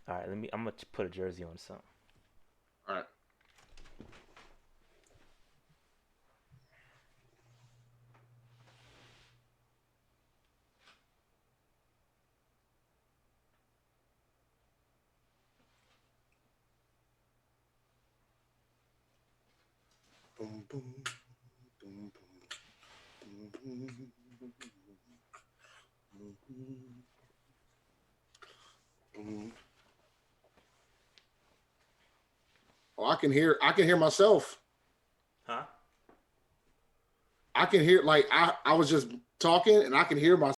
All right, I'm gonna put a jersey on something. All right. Boom, boom, boom, boom, boom, boom, boom. Oh, I can hear myself. Huh? I can hear like I was just talking and I can hear myself.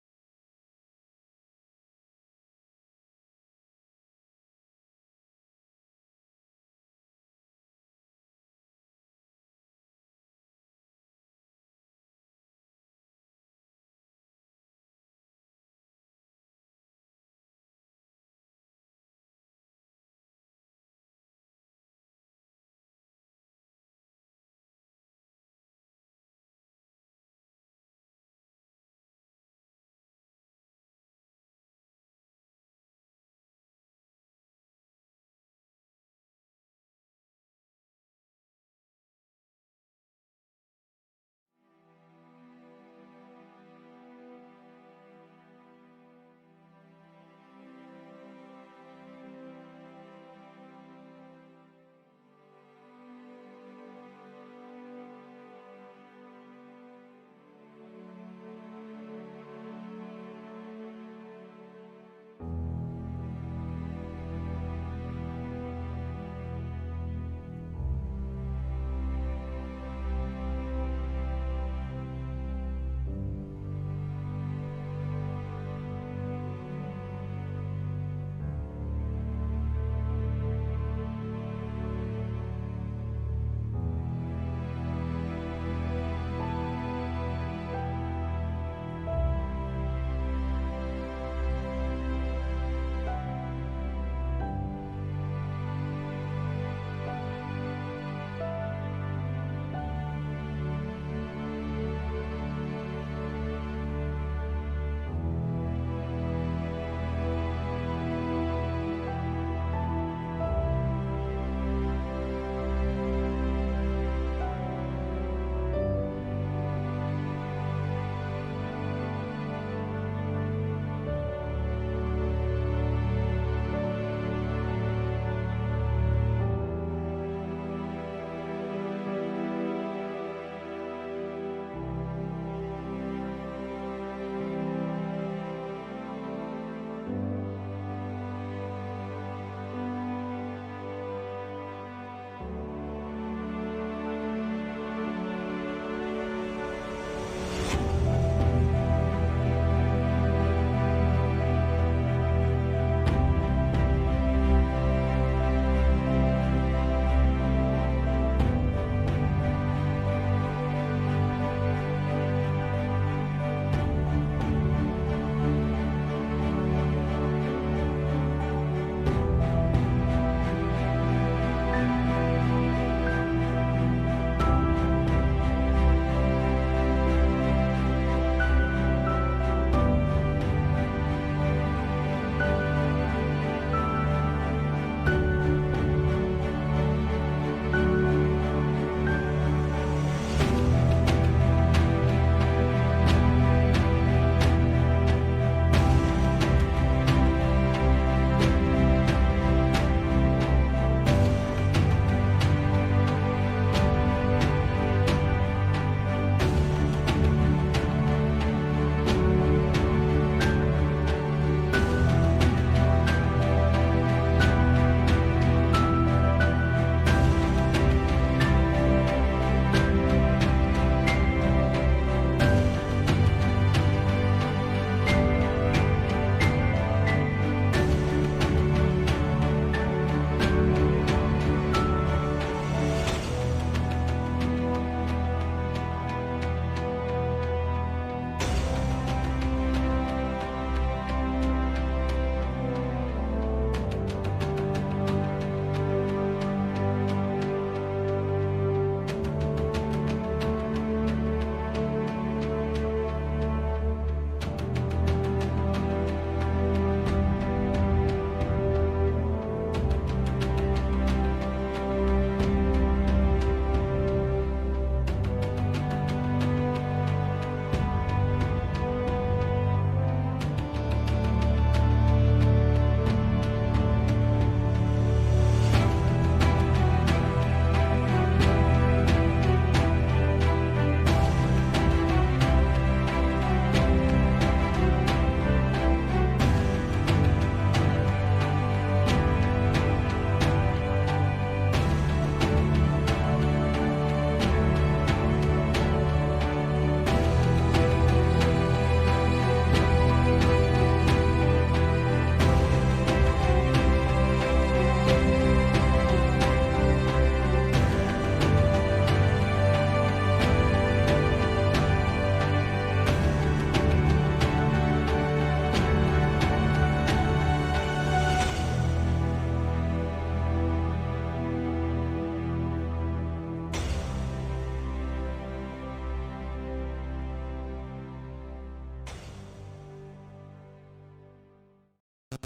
You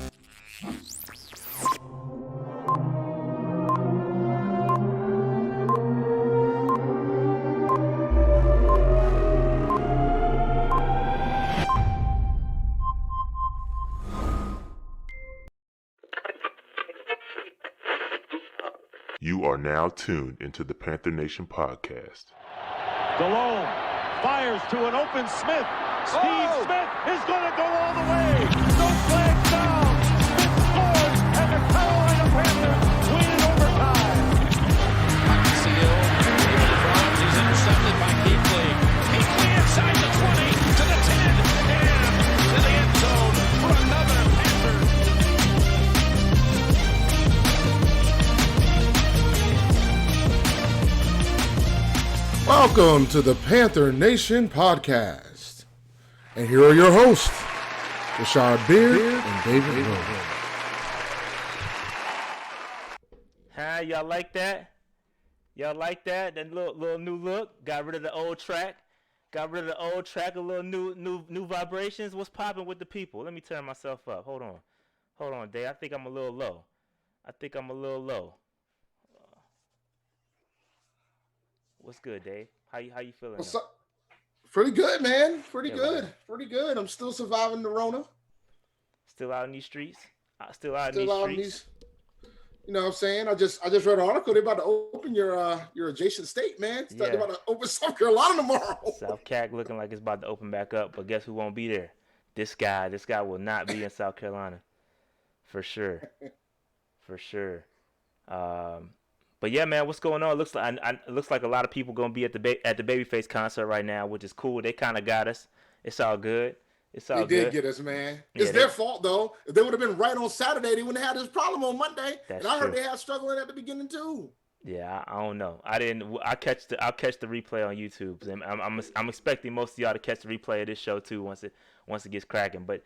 are now tuned into the Panther Nation podcast. Delone fires to an open Smith. Steve Smith is going to go all the way. No flags down. Smith scores, and the Carolina Panthers win in overtime. Seal into the front. He's intercepted by Kuechly. Kuechly inside the 20 to the 10 and to the end zone for another Panthers. Welcome to the Panther Nation podcast. And here are your hosts, Rashad and David. Hi, y'all like that? Y'all like that? That little new look. Got rid of the old track. A little new vibrations. What's popping with the people? Let me turn myself up. Hold on, Dave. I think I'm a little low. What's good, Dave? How you feeling? What's up? Pretty good, man. Pretty good. I'm still surviving the Rona. Still out in these streets? You know what I'm saying? I just read an article. They're about to open your adjacent state, man. Yeah. They're about to open South Carolina tomorrow. South Cac looking like it's about to open back up, but guess who won't be there? This guy will not be in South Carolina. For sure. But yeah, man, what's going on? It looks like a lot of people gonna be at the Babyface concert right now, which is cool. They kind of got us. It's all good. They did get us, man. Yeah, it's their fault though. If they would have been right on Saturday, they wouldn't have had this problem on Monday. That's and I heard true. they had struggling at the beginning too. Yeah, I don't know. I'll catch the replay on YouTube. I'm expecting most of y'all to catch the replay of this show too once it gets cracking. But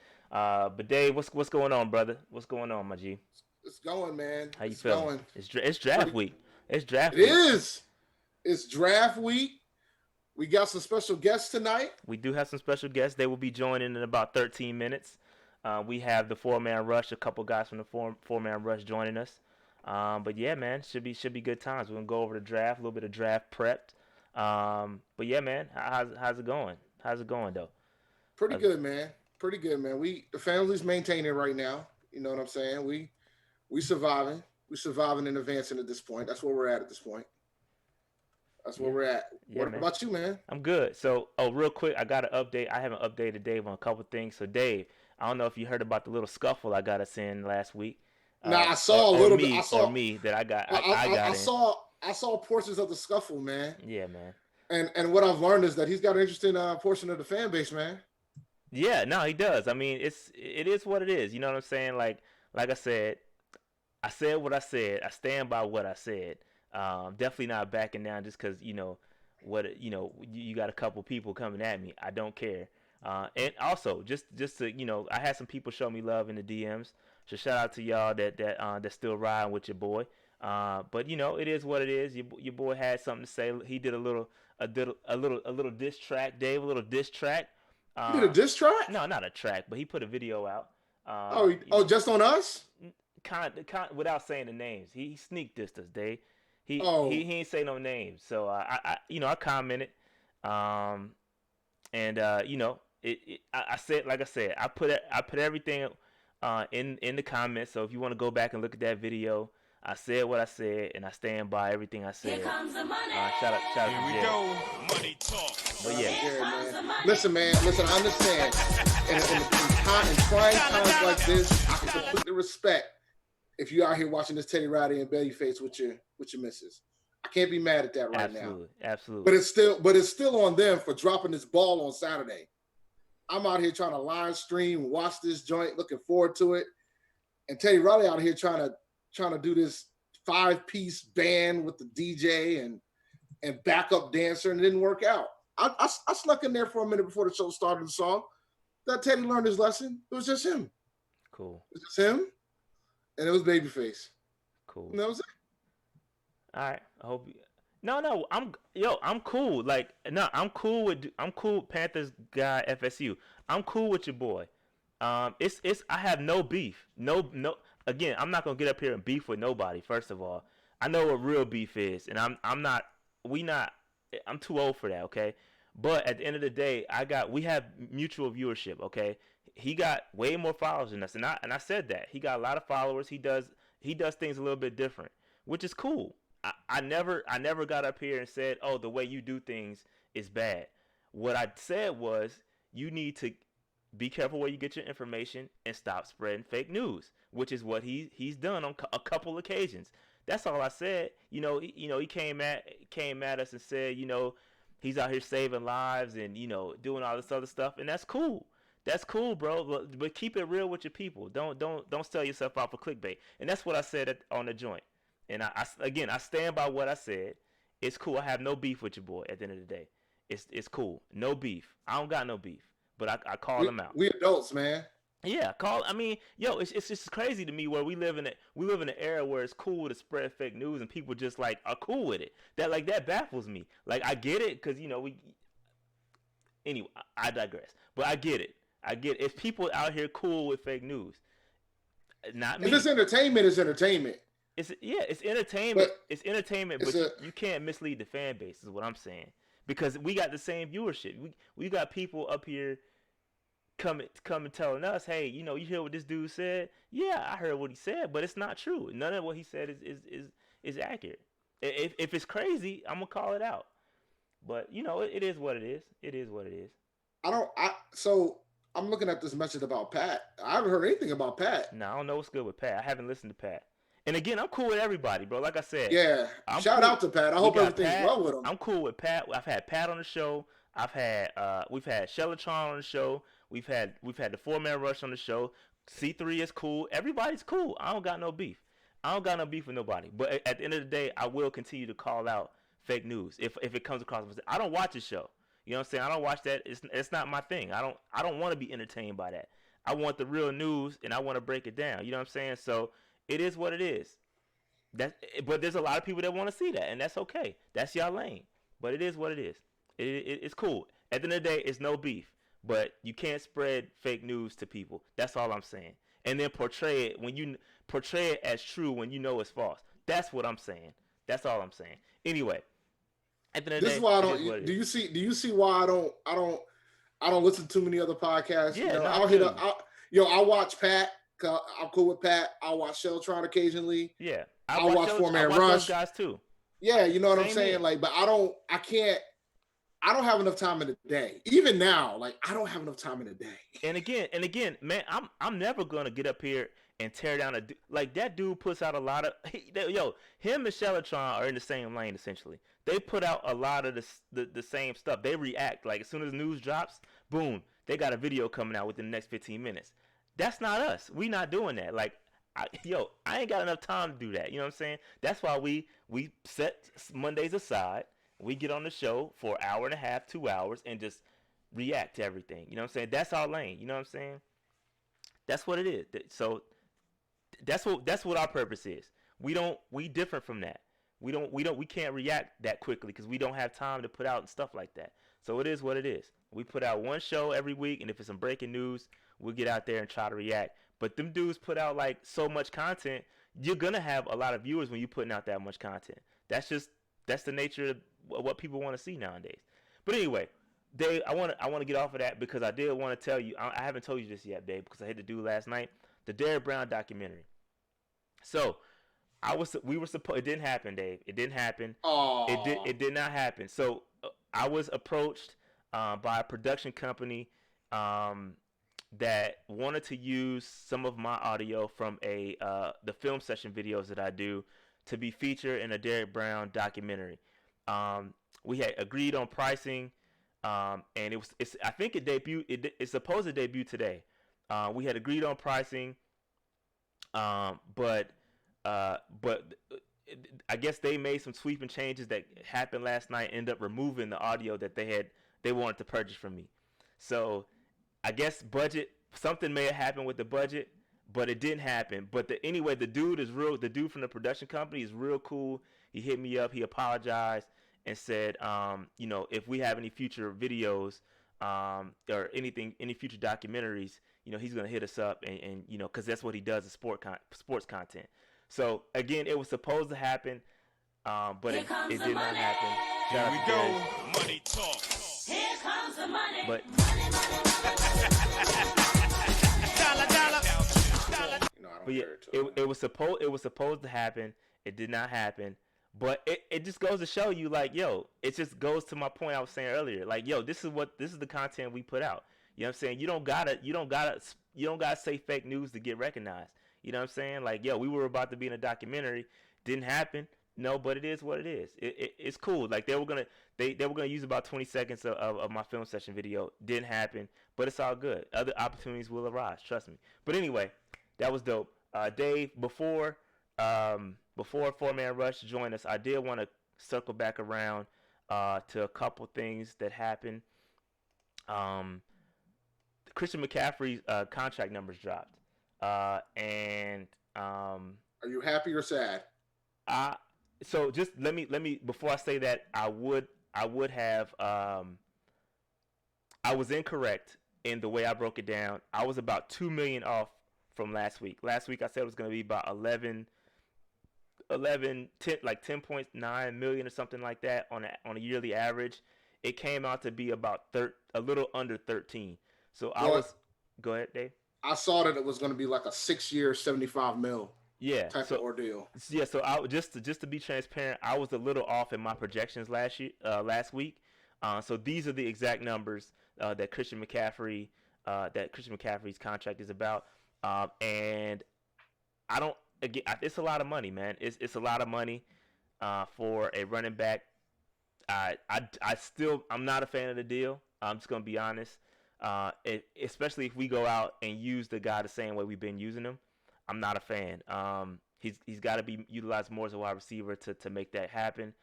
Dave, what's going on, brother? What's going on, my G? It's going, man. How you feeling? It's draft week. It's draft week. We got some special guests tonight. We do have some special guests. They will be joining in about 13 minutes. We have the four-man rush, a couple guys from the four-man rush joining us. But yeah, man, should be good times. We're gonna go over the draft, a little bit of draft prep. But yeah, man, how's it going? How's it going though? Pretty good, man. The family's maintaining right now. You know what I'm saying? We surviving. We're surviving and advancing at this point. That's where we're at this point. That's where we're at. Yeah, what man. about you, man? I'm good. So, real quick, I got an update. I haven't updated Dave on a couple things. So, Dave, I don't know if you heard about the little scuffle I got us in last week. I saw a little bit. I saw portions of the scuffle, man. Yeah, man. And what I've learned is that he's got an interesting portion of the fan base, man. Yeah, no, he does. I mean, it is what it is. You know what I'm saying? Like I said what I said. I stand by what I said. Definitely not backing down just because you got a couple people coming at me. I don't care. And also just to I had some people show me love in the DMs. So shout out to y'all that's still riding with your boy. But it is what it is. Your boy had something to say. He did a little diss track, Dave. A little diss track. He did a diss track? No, not a track, but he put a video out. Just on us? Kind without saying the names. He sneak dissed us, Dave. He ain't say no names. So I commented. I said, like I said, I put everything in the comments. So if you want to go back and look at that video, I said what I said, and I stand by everything I said. Here comes the money. Shout out to Here we Jay. go. Money talk. But yeah. Man. Listen, I understand. In trying times like this, I can completely respect if you out here watching this Teddy Riley and Babyface with your missus. I can't be mad at that right now. Absolutely. But it's still on them for dropping this ball on Saturday. I'm out here trying to live stream, watch this joint, looking forward to it. And Teddy Riley out here trying to do this 5-piece band with the DJ and backup dancer, and it didn't work out. I snuck in there for a minute before the show started the song. That Teddy learned his lesson. It was just him. Cool. It was just him, and it was Babyface. Cool. And that was it. All right. I hope. No. I'm cool. I'm cool. Panthers guy FSU. I'm cool with your boy. It's I have no beef. No. Again, I'm not gonna get up here and beef with nobody. First of all, I know what real beef is, and I'm not. We not. I'm too old for that. Okay. But at the end of the day, we have mutual viewership. Okay. He got way more followers than us, and I said that he got a lot of followers. He does things a little bit different, which is cool. I never got up here and said, oh, the way you do things is bad. What I said was you need to be careful where you get your information and stop spreading fake news, which is what he's done on a couple occasions. That's all I said. He came at us and said, he's out here saving lives and doing all this other stuff, and that's cool. That's cool, bro. But keep it real with your people. Don't sell yourself out for clickbait. And that's what I said on the joint. And I stand by what I said. It's cool. I have no beef with your boy. At the end of the day, it's cool. No beef. I don't got no beef. But I call him out. We adults, man. Yeah, it's just crazy to me where we live in an era where it's cool to spread fake news and people just like are cool with it. That baffles me. Like I get it because Anyway, I digress. But I get it. If people out here cool with fake news, not me. If it's entertainment, it's entertainment. It's entertainment. It's entertainment, but you can't mislead the fan base. Is what I'm saying. Because we got the same viewership. We got people up here coming telling us, hey, you hear what this dude said? Yeah, I heard what he said, but it's not true. None of what he said is accurate. If it's crazy, I'm gonna call it out. But it is what it is. It is what it is. So I'm looking at this message about Pat. I haven't heard anything about Pat. No, I don't know what's good with Pat. I haven't listened to Pat. And again, I'm cool with everybody, bro. Like I said. Yeah. Shout out to Pat. I hope everything's well with him. I'm cool with Pat. I've had Pat on the show. We've had Shelatron on the show. We've had the 4-man rush on the show. C3 is cool. Everybody's cool. I don't got no beef. I don't got no beef with nobody. But at the end of the day, I will continue to call out fake news if it comes across. I don't watch the show. You know what I'm saying? I don't watch that. It's not my thing. I don't want to be entertained by that. I want the real news and I want to break it down. You know what I'm saying? So it is what it is. But there's a lot of people that want to see that, and that's okay. That's y'all lane. But it is what it is. It's cool. At the end of the day, it's no beef. But you can't spread fake news to people. That's all I'm saying. And then portray it as true when you know it's false. That's what I'm saying. That's all I'm saying. Anyway, at the end of the day, this is why I don't. Do you see why I don't listen to too many other podcasts? Yeah, I watch Pat. I'm cool with Pat. I'll watch Shelatron occasionally. Yeah, I'll watch 4-man rush. Those guys too. Yeah, you know what I'm saying. Like, but I don't have enough time in the day. Even now, like I don't have enough time in the day. And again, man, I'm never gonna get up here and tear down like that dude puts out a lot of him and Shelatron are in the same lane essentially. They put out a lot of the same stuff. They react like as soon as news drops, boom, they got a video coming out within the next 15 minutes. That's not us. We not doing that. Like, I ain't got enough time to do that. You know what I'm saying? That's why we set Mondays aside. We get on the show for an hour and a half, 2 hours, and just react to everything. You know what I'm saying? That's our lane. You know what I'm saying? That's what it is. So that's what our purpose is. We different from that. We can't react that quickly because we don't have time to put out stuff like that. So it is what it is. We put out one show every week, and if it's some breaking news, we'll get out there and try to react. But them dudes put out like so much content, you're gonna have a lot of viewers when you're putting out that much content. That's the nature of what people want to see nowadays. But anyway, Dave, I want to get off of that because I did want to tell you. I haven't told you this yet, Dave, because I had to do last night the Derrick Brown documentary. So we were supposed. It didn't happen, Dave. It didn't happen. Oh. It did not happen. So I was approached by a production company that wanted to use some of my audio from the film session videos that I do to be featured in a Derrick Brown documentary. We had agreed on pricing, and I think it debuted. It's supposed to debut today. We had agreed on pricing, but I guess they made some sweeping changes that happened last night. Ended up removing the audio that they wanted to purchase from me. So I guess something may have happened with the budget, but it didn't happen. But anyway, the dude from the production company is real cool. He hit me up. He apologized and said, if we have any future videos or any future documentaries, he's gonna hit us up and because that's what he does in sports content. So again, it was supposed to happen, but it did not happen. Here we go. Money talk. Here comes the money. But I don't care too. it was supposed to happen. It did not happen. But it just goes to show you, like, yo, it just goes to my point I was saying earlier. Like, yo, this is the content we put out. You know what I'm saying? You don't gotta say fake news to get recognized. You know what I'm saying? Like, yo, we were about to be in a documentary, didn't happen. No, but it is what it is. It's cool. Like, they were gonna use about 20 seconds of my film session video. Didn't happen, but it's all good. Other opportunities will arise. Trust me. But anyway, that was dope. Dave, before 4-Man Rush joined us, I did want to circle back around to a couple things that happened. Christian McCaffrey's contract numbers dropped, and Are you happy or sad? so just let me before I say that, I would have I was incorrect in the way I broke it down. I was about $2 million off from last week. Last week I said it was going to be about 10, like 10.9 million or something like that on a yearly average. It came out to be about a little under 13. So go ahead, Dave. I saw that it was going to be like a 6-year, 75 mil type of ordeal. Yeah, so I just to be transparent, I was a little off in my projections last week. So these are the exact numbers that Christian McCaffrey's contract is about. And I don't, again, it's a lot of money, man. It's a lot of money for a running back. I'm not a fan of the deal. I'm just gonna be honest. Especially if we go out and use the guy the same way we've been using him, I'm not a fan. He's got to be utilized more as a wide receiver to make that happen,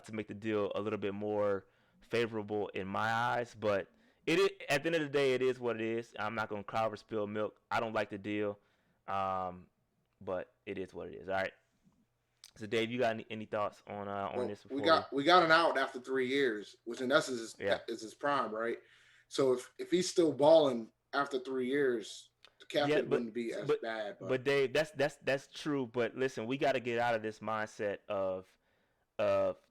to make the deal a little bit more favorable in my eyes. But at the end of the day, it is what it is. I'm not gonna cry over spilled milk. I don't like the deal, but it is what it is. All right. So Dave, you got any thoughts on this? We got an out after 3 years, which in essence is his prime, right? So if he's still balling after 3 years, the cap wouldn't be as bad. But Dave, that's true. But listen, we got to get out of this mindset of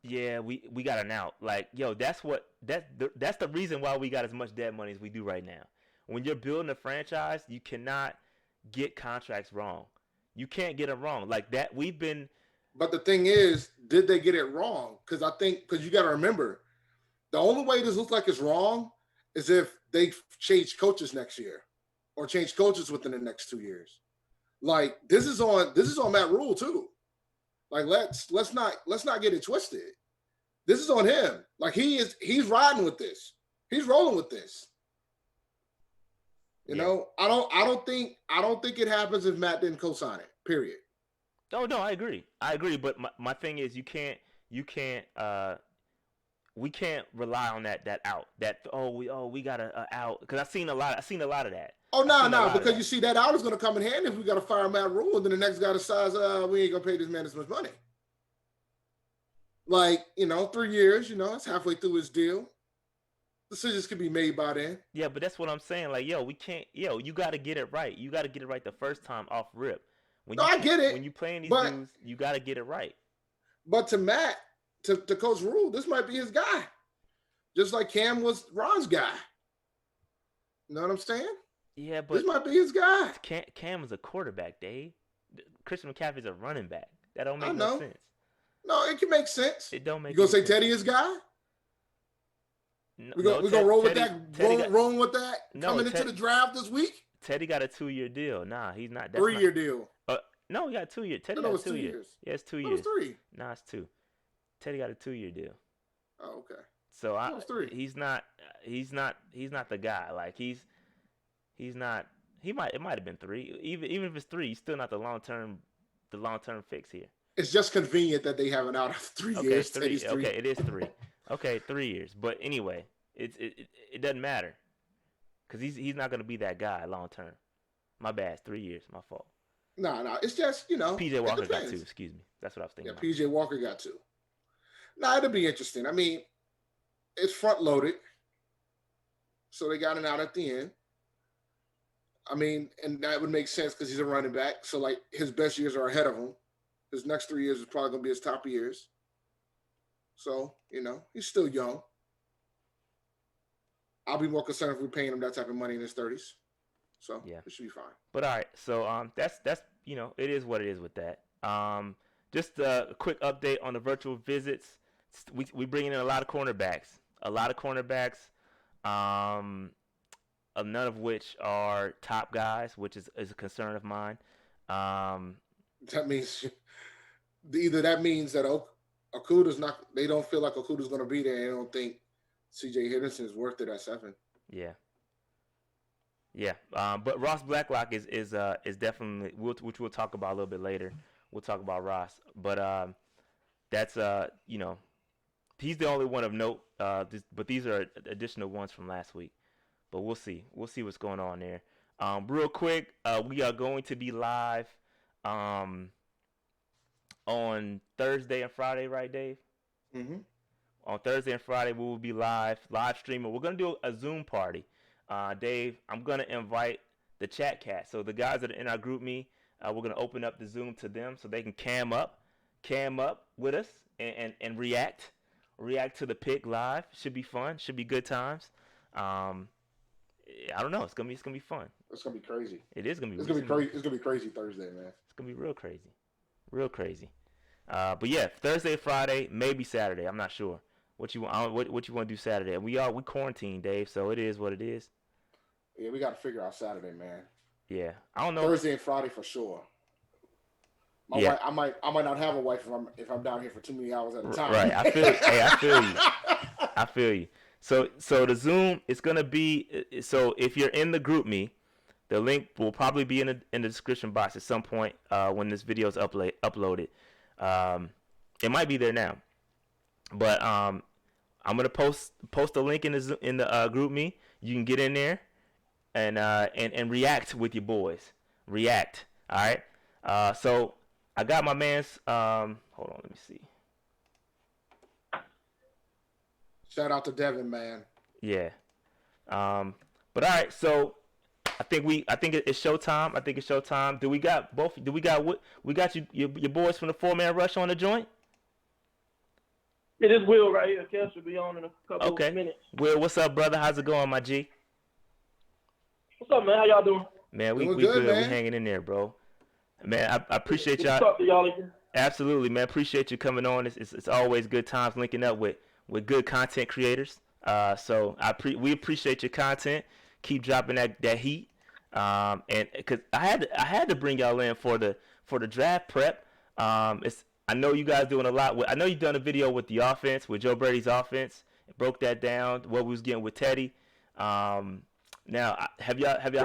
we got an out. Like, yo, that's the reason why we got as much dead money as we do right now. When you're building a franchise, you cannot get contracts wrong. You can't get it wrong like that. But the thing is, did they get it wrong? Because you got to remember, the only way this looks like it's wrong is if they change coaches next year or change coaches within the next 2 years. Like, this is on Matt Rule too. Like, let's not get it twisted. This is on him. Like, he's riding with this. He's rolling with this. You know, I don't think it happens if Matt didn't co-sign it. Period. Oh no, I agree. But my thing is, we can't rely on that out. We got a out, because I've seen a lot of that. Oh no, because you see that out is going to come in handy if we got to fire Matt Rule, and then the next guy decides we ain't gonna pay this man as much money. Like, 3 years, it's halfway through his deal. Decisions can be made by then. Yeah, but that's what I'm saying. Like, we can't. You got to get it right. You got to get it right the first time off rip. I get it. When you playing these dudes, you got to get it right. But to Matt, to Coach Rule, this might be his guy. Just like Cam was Ron's guy. You know what I'm saying? Yeah, but this might be his guy. Cam is a quarterback, Dave. Christian McCaffrey's a running back. That don't make no sense. No, it can make sense. It don't make. You gonna say Teddy is guy? We're gonna roll with that. Rolling with that. Coming into the draft this week. Teddy got a 2-year deal. Nah, he's not. 3-year deal. No, he got 2 years. Teddy got 2 years. Yeah, it's 2 years. It was 3. Nah, it's 2. Teddy got a 2-year deal. Oh, okay. So it was 3. He's not the guy. Like, he's not. It might have been 3. Even if it's 3, he's still not the long term fix here. It's just convenient that they have an out after 3 years. 3. Okay, it is 3. Okay, 3 years. But anyway, it doesn't matter, because he's not going to be that guy long term. My bad. 3 years. My fault. No, it's just, PJ Walker got 2. Excuse me. That's what I was thinking. Yeah, PJ Walker got 2. Nah, it'll be interesting. I mean, it's front loaded, so they got an out at the end. I mean, and that would make sense because he's a running back. So, like, his best years are ahead of him. His next 3 years is probably going to be his top years. So, he's still young. I'll be more concerned if we're paying him that type of money in his 30s. So, Yeah. it should be fine. But all right, so that's it is what it is with that. Just a quick update on the virtual visits. We bringing in a lot of cornerbacks. None of which are top guys, which is a concern of mine. That means that means that Okuda's not. They don't feel like Okuda's going to be there. They don't think C.J. Henderson is worth it at 7. Yeah. But Ross Blacklock is definitely, which we'll talk about a little bit later. We'll talk about Ross, but that's he's the only one of note. But these are additional ones from last week. But we'll see what's going on there. Real quick, we are going to be live on Thursday and Friday, right, Dave? Mm-hmm. On Thursday and Friday, we will be live streaming. We're gonna do a Zoom party. Dave, I'm gonna invite the chat cat. So the guys that are in our group me, we're gonna open up the Zoom to them so they can cam up with us and react to the pick live. Should be fun. Should be good times. I don't know. It's gonna be fun. It's gonna be crazy. It is gonna be. It's gonna be crazy. It's gonna be crazy Thursday, man. It's gonna be real crazy. But yeah, Thursday, Friday, maybe Saturday. I'm not sure. What you want to do Saturday? We quarantined, Dave. So it is what it is. Yeah, we got to figure out Saturday, man. Yeah, I don't know. Thursday and Friday for sure. My wife, I might not have a wife if I'm down here for too many hours at a time. Right. I feel you. So the Zoom is gonna be. So if you're in the group me, the link will probably be in the description box at some point when this video is uploaded. It might be there now, but I'm gonna post a link in the group me. You can get in there and react with your boys. React. All right. So I got my man's. Hold on. Let me see. Shout out to Devin, man. Yeah. But all right. So I think it's showtime. It's showtime. Do we got your boys from the 4-man rush on the joint? It is Will right here. Kev should be on in a couple of minutes. Will, what's up, brother? How's it going, my G? What's up, man? How y'all doing? Man, we good. Man. We hanging in there, bro. Man, I appreciate y'all. Talk to y'all again. Absolutely, man. Appreciate you coming on. It's always good times linking up with good content creators. So we appreciate your content. Keep dropping that heat. And because I had to bring y'all in for the draft prep. I know you guys doing a lot. I know you've done a video with the offense, with Joe Brady's offense. It broke that down. What we was getting with Teddy. Now, have y'all had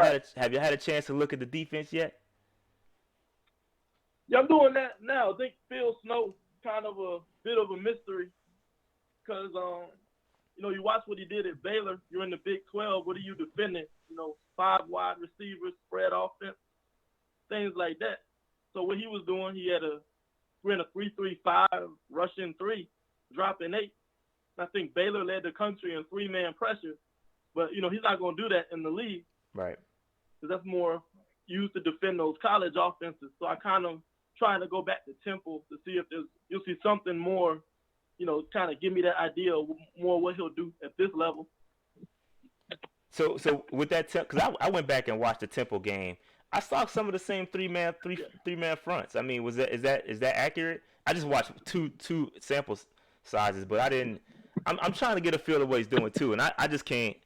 a chance to look at the defense yet? Yeah, I'm doing that now. I think Phil Snow kind of a bit of a mystery because you watch what he did at Baylor. You're in the Big 12. What are you defending? 5 wide receivers, spread offense, things like that. So what he was doing, he ran a 3-3-5, rushing 3, dropping 8. I think Baylor led the country in 3-man pressure, but he's not going to do that in the league, right? Because that's more used to defend those college offenses. So I kind of trying to go back to Temple to see if you'll see something more, kind of give me that idea of more what he'll do at this level. So with that, because I went back and watched the Temple game, I saw some of the same three man fronts. I mean, is that accurate? I just watched two sample sizes, but I didn't. I'm trying to get a feel of what he's doing too, and I just can't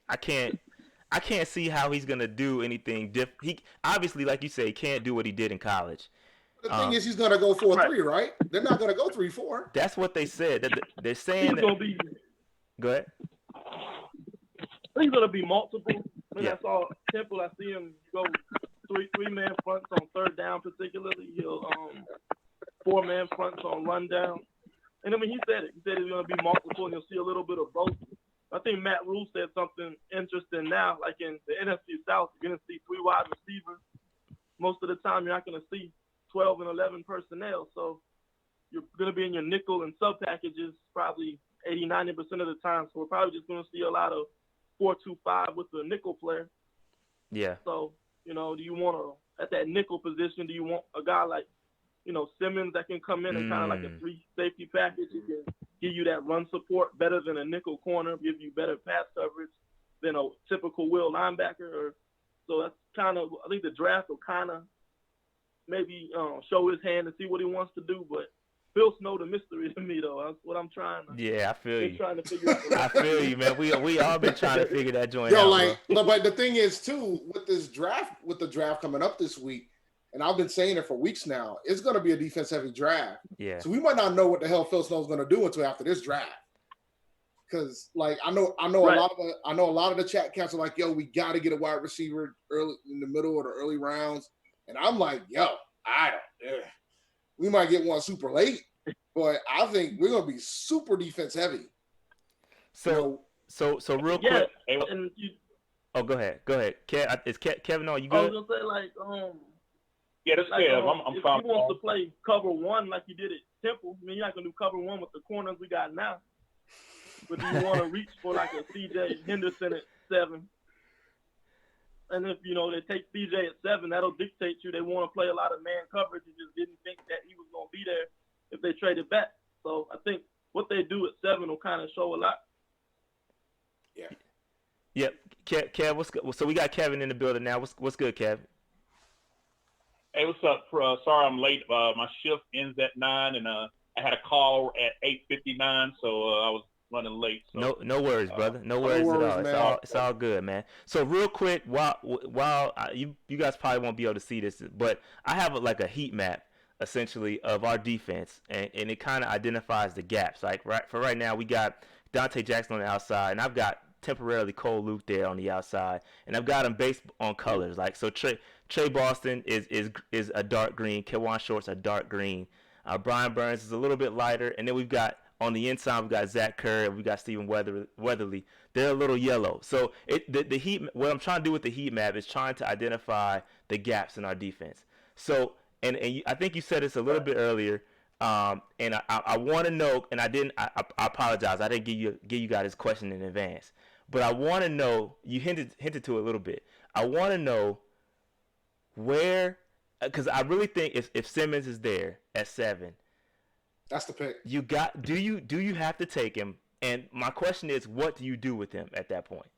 see how he's gonna do anything different. He obviously, like you say, he can't do what he did in college. The thing is, he's gonna go 4-3, right? They're not gonna go 3-4. That's what they said. They're saying he's gonna be. Go ahead. He's gonna be multiple. When Yeah. I saw Temple, I see him go three-man fronts on third down, particularly. He'll 4-man fronts on run down. And I mean, he said it. He said it's gonna be multiple, and you'll see a little bit of both. I think Matt Rule said something interesting now, like in the NFC South, you're gonna see 3 wide receivers. Most of the time, you're not gonna see 12 and 11 personnel. So you're gonna be in your nickel and sub packages probably 80-90% of the time. So we're probably just gonna see a lot of 4-2-5 with the nickel player. Yeah. So You know, do you want to, at that nickel position, do you want a guy like, you know, Simmons that can come in and kind of like a 3 safety package? He can give you that run support better than a nickel corner, give you better pass coverage than a typical will linebacker. So that's kind of, I think the draft will kind of maybe show his hand and see what he wants to do. But Phil Snow, the mystery to me, though. That's what I'm trying to. Yeah, I feel you. Trying to figure out. I feel you, man. We all been trying to figure that joint Yo, out, like, bro. but the thing is too, with the draft coming up this week, and I've been saying it for weeks now, it's going to be a defense-heavy draft. Yeah. So we might not know what the hell Phil Snow's going to do until after this draft. Because like I know right. a lot of the chat cats are like, yo, we got to get a wide receiver early in the middle or the early rounds, and I'm like, yo, we might get one super late, but I think we're going to be super defense-heavy. So real quick. And go ahead. Is Kevin on? You good? I was gonna say like Yeah, that's like, Kev. I'm if fine. he wants to play cover one like you did at Temple, I mean, you're not gonna do cover one with the corners we got now. But do you want to reach for like a C.J. Henderson at 7? And if you know they take C.J. at 7, that'll dictate you. They want to play a lot of man coverage. You just didn't think that he was gonna be there if they traded back. So I think what they do at 7 will kind of show a lot. Yeah. Yep. Kev, what's good? So we got Kevin in the building now. What's good, Kev? Hey, what's up? Sorry I'm late. My shift ends at 9, and I had a call at 8:59, so I was running late. So. No worries, brother. No worries at all. Man. It's all good, man. So real quick, while you guys probably won't be able to see this, but I have a heat map essentially of our defense, and it kind of identifies the gaps. Like right now, we got Dante Jackson on the outside, and I've got temporarily Cole Luke there on the outside, and I've got them based on colors. Like so, Trey Boston is a dark green, Kewan Short's a dark green, Brian Burns is a little bit lighter, and then we've got on the inside we've got Zach Kerr, and we got Stephen Weatherly. They're a little yellow. So the heat. What I'm trying to do with the heat map is trying to identify the gaps in our defense. So and I think you said this a little bit earlier. And I want to know, and I apologize. I didn't give you guys this question in advance. But I want to know, you hinted to it a little bit. I want to know where, because I really think if Simmons is there at 7, that's the pick. Do you have to take him? And my question is, what do you do with him at that point?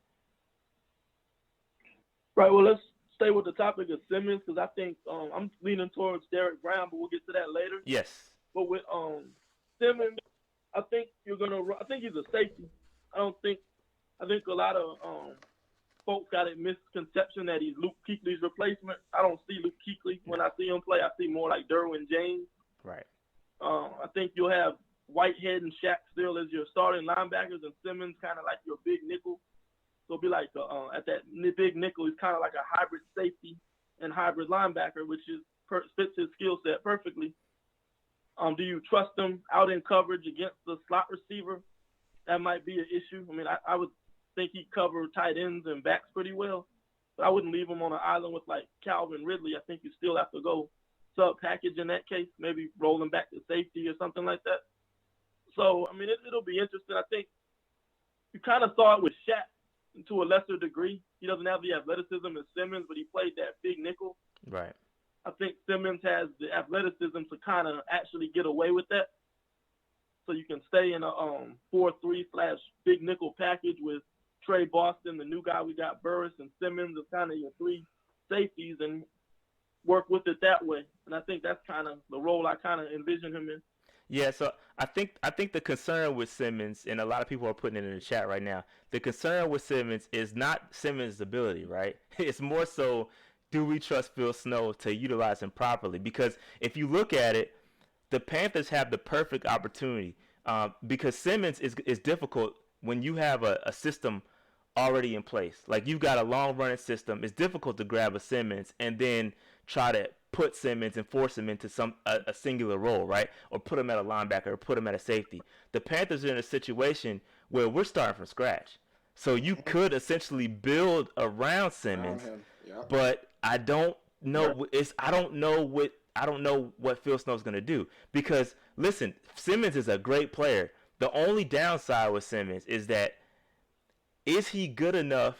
Right. Well, let's stay with the topic of Simmons because I think I'm leaning towards Derrick Brown, but we'll get to that later. Yes. But with Simmons, I think he's a safety. I think a lot of folks got a misconception that he's Luke Kuechly's replacement. I don't see Luke Kuechly when I see him play. I see more like Derwin James. Right. I think you'll have Whitehead and Shaq still as your starting linebackers, and Simmons kind of like your big nickel. So it'll be like at that big nickel, he's kind of like a hybrid safety and hybrid linebacker, which fits his skill set perfectly. Do you trust him out in coverage against the slot receiver? That might be an issue. I mean, I would think he'd cover tight ends and backs pretty well, but I wouldn't leave him on an island with like Calvin Ridley. I think you still have to go sub-package in that case, maybe roll him back to safety or something like that. So, I mean, it'll be interesting. I think you kind of saw it with Shaq to a lesser degree. He doesn't have the athleticism as Simmons, but he played that big nickel. Right. I think Simmons has the athleticism to kind of actually get away with that. So you can stay in a 4-3/big nickel package with Trey Boston, the new guy we got, Burris, and Simmons as kind of your 3 safeties and work with it that way. And I think that's kind of the role I kind of envision him in. Yeah, so I think the concern with Simmons, and a lot of people are putting it in the chat right now, the concern with Simmons is not Simmons' ability, right? It's more so, do we trust Phil Snow to utilize him properly? Because if you look at it, the Panthers have the perfect opportunity because Simmons is difficult when you have a system already in place. Like you've got a long-running system. It's difficult to grab a Simmons and then try to put Simmons and force him into a singular role, right? Or put him at a linebacker or put him at a safety. The Panthers are in a situation where we're starting from scratch. So you could essentially build around Simmons, but I don't know. I don't know what Phil Snow's going to do because listen, Simmons is a great player. The only downside with Simmons is that is he good enough?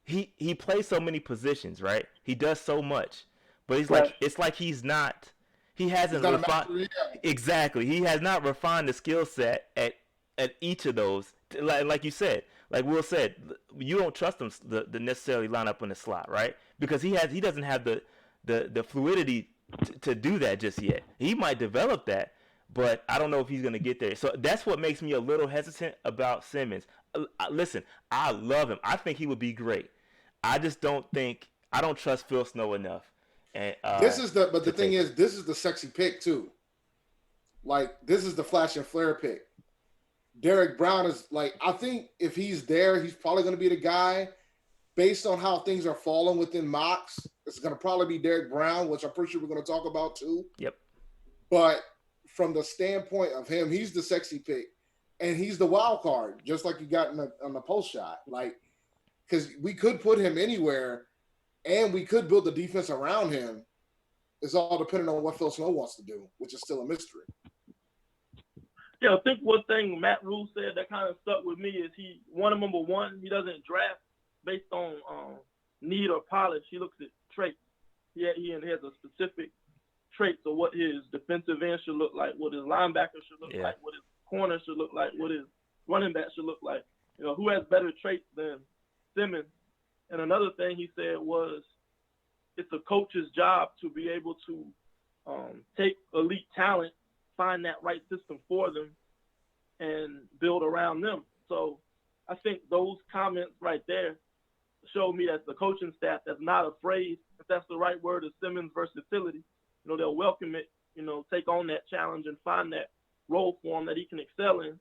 He plays so many positions, right? He does so much, but it's like he hasn't He's not a refined. master yet. Exactly, he has not refined the skill set at each of those. Like you said, like Will said, you don't trust him to necessarily line up in the slot, right? Because he doesn't have the fluidity to do that just yet. He might develop that, but I don't know if he's going to get there. So that's what makes me a little hesitant about Simmons. Listen, I love him. I think he would be great. I just don't trust Phil Snow enough. And the thing is, this is the sexy pick too. Like, this is the flash and flare pick. Derrick Brown is like, I think if he's there, he's probably going to be the guy. Based on how things are falling within mocks, it's going to probably be Derrick Brown, which I'm pretty sure we're going to talk about too. Yep. But from the standpoint of him, he's the sexy pick, and he's the wild card, just like you got on the post shot. Like, because we could put him anywhere, and we could build the defense around him. It's all depending on what Phil Snow wants to do, which is still a mystery. Yeah, I think one thing Matt Rule said that kind of stuck with me is he number one, he doesn't draft based on need or polish. He looks at traits. He has a specific traits of what his defensive end should look like, what his linebacker should look like, what his corner should look like, what his running back should look like. You know, who has better traits than Simmons? And another thing he said was it's a coach's job to be able to take elite talent, find that right system for them, and build around them. So I think those comments right there show me that the coaching staff that's not afraid, if that's the right word, of Simmons' versatility. You know, they'll welcome it, you know, take on that challenge and find that role for him that he can excel in.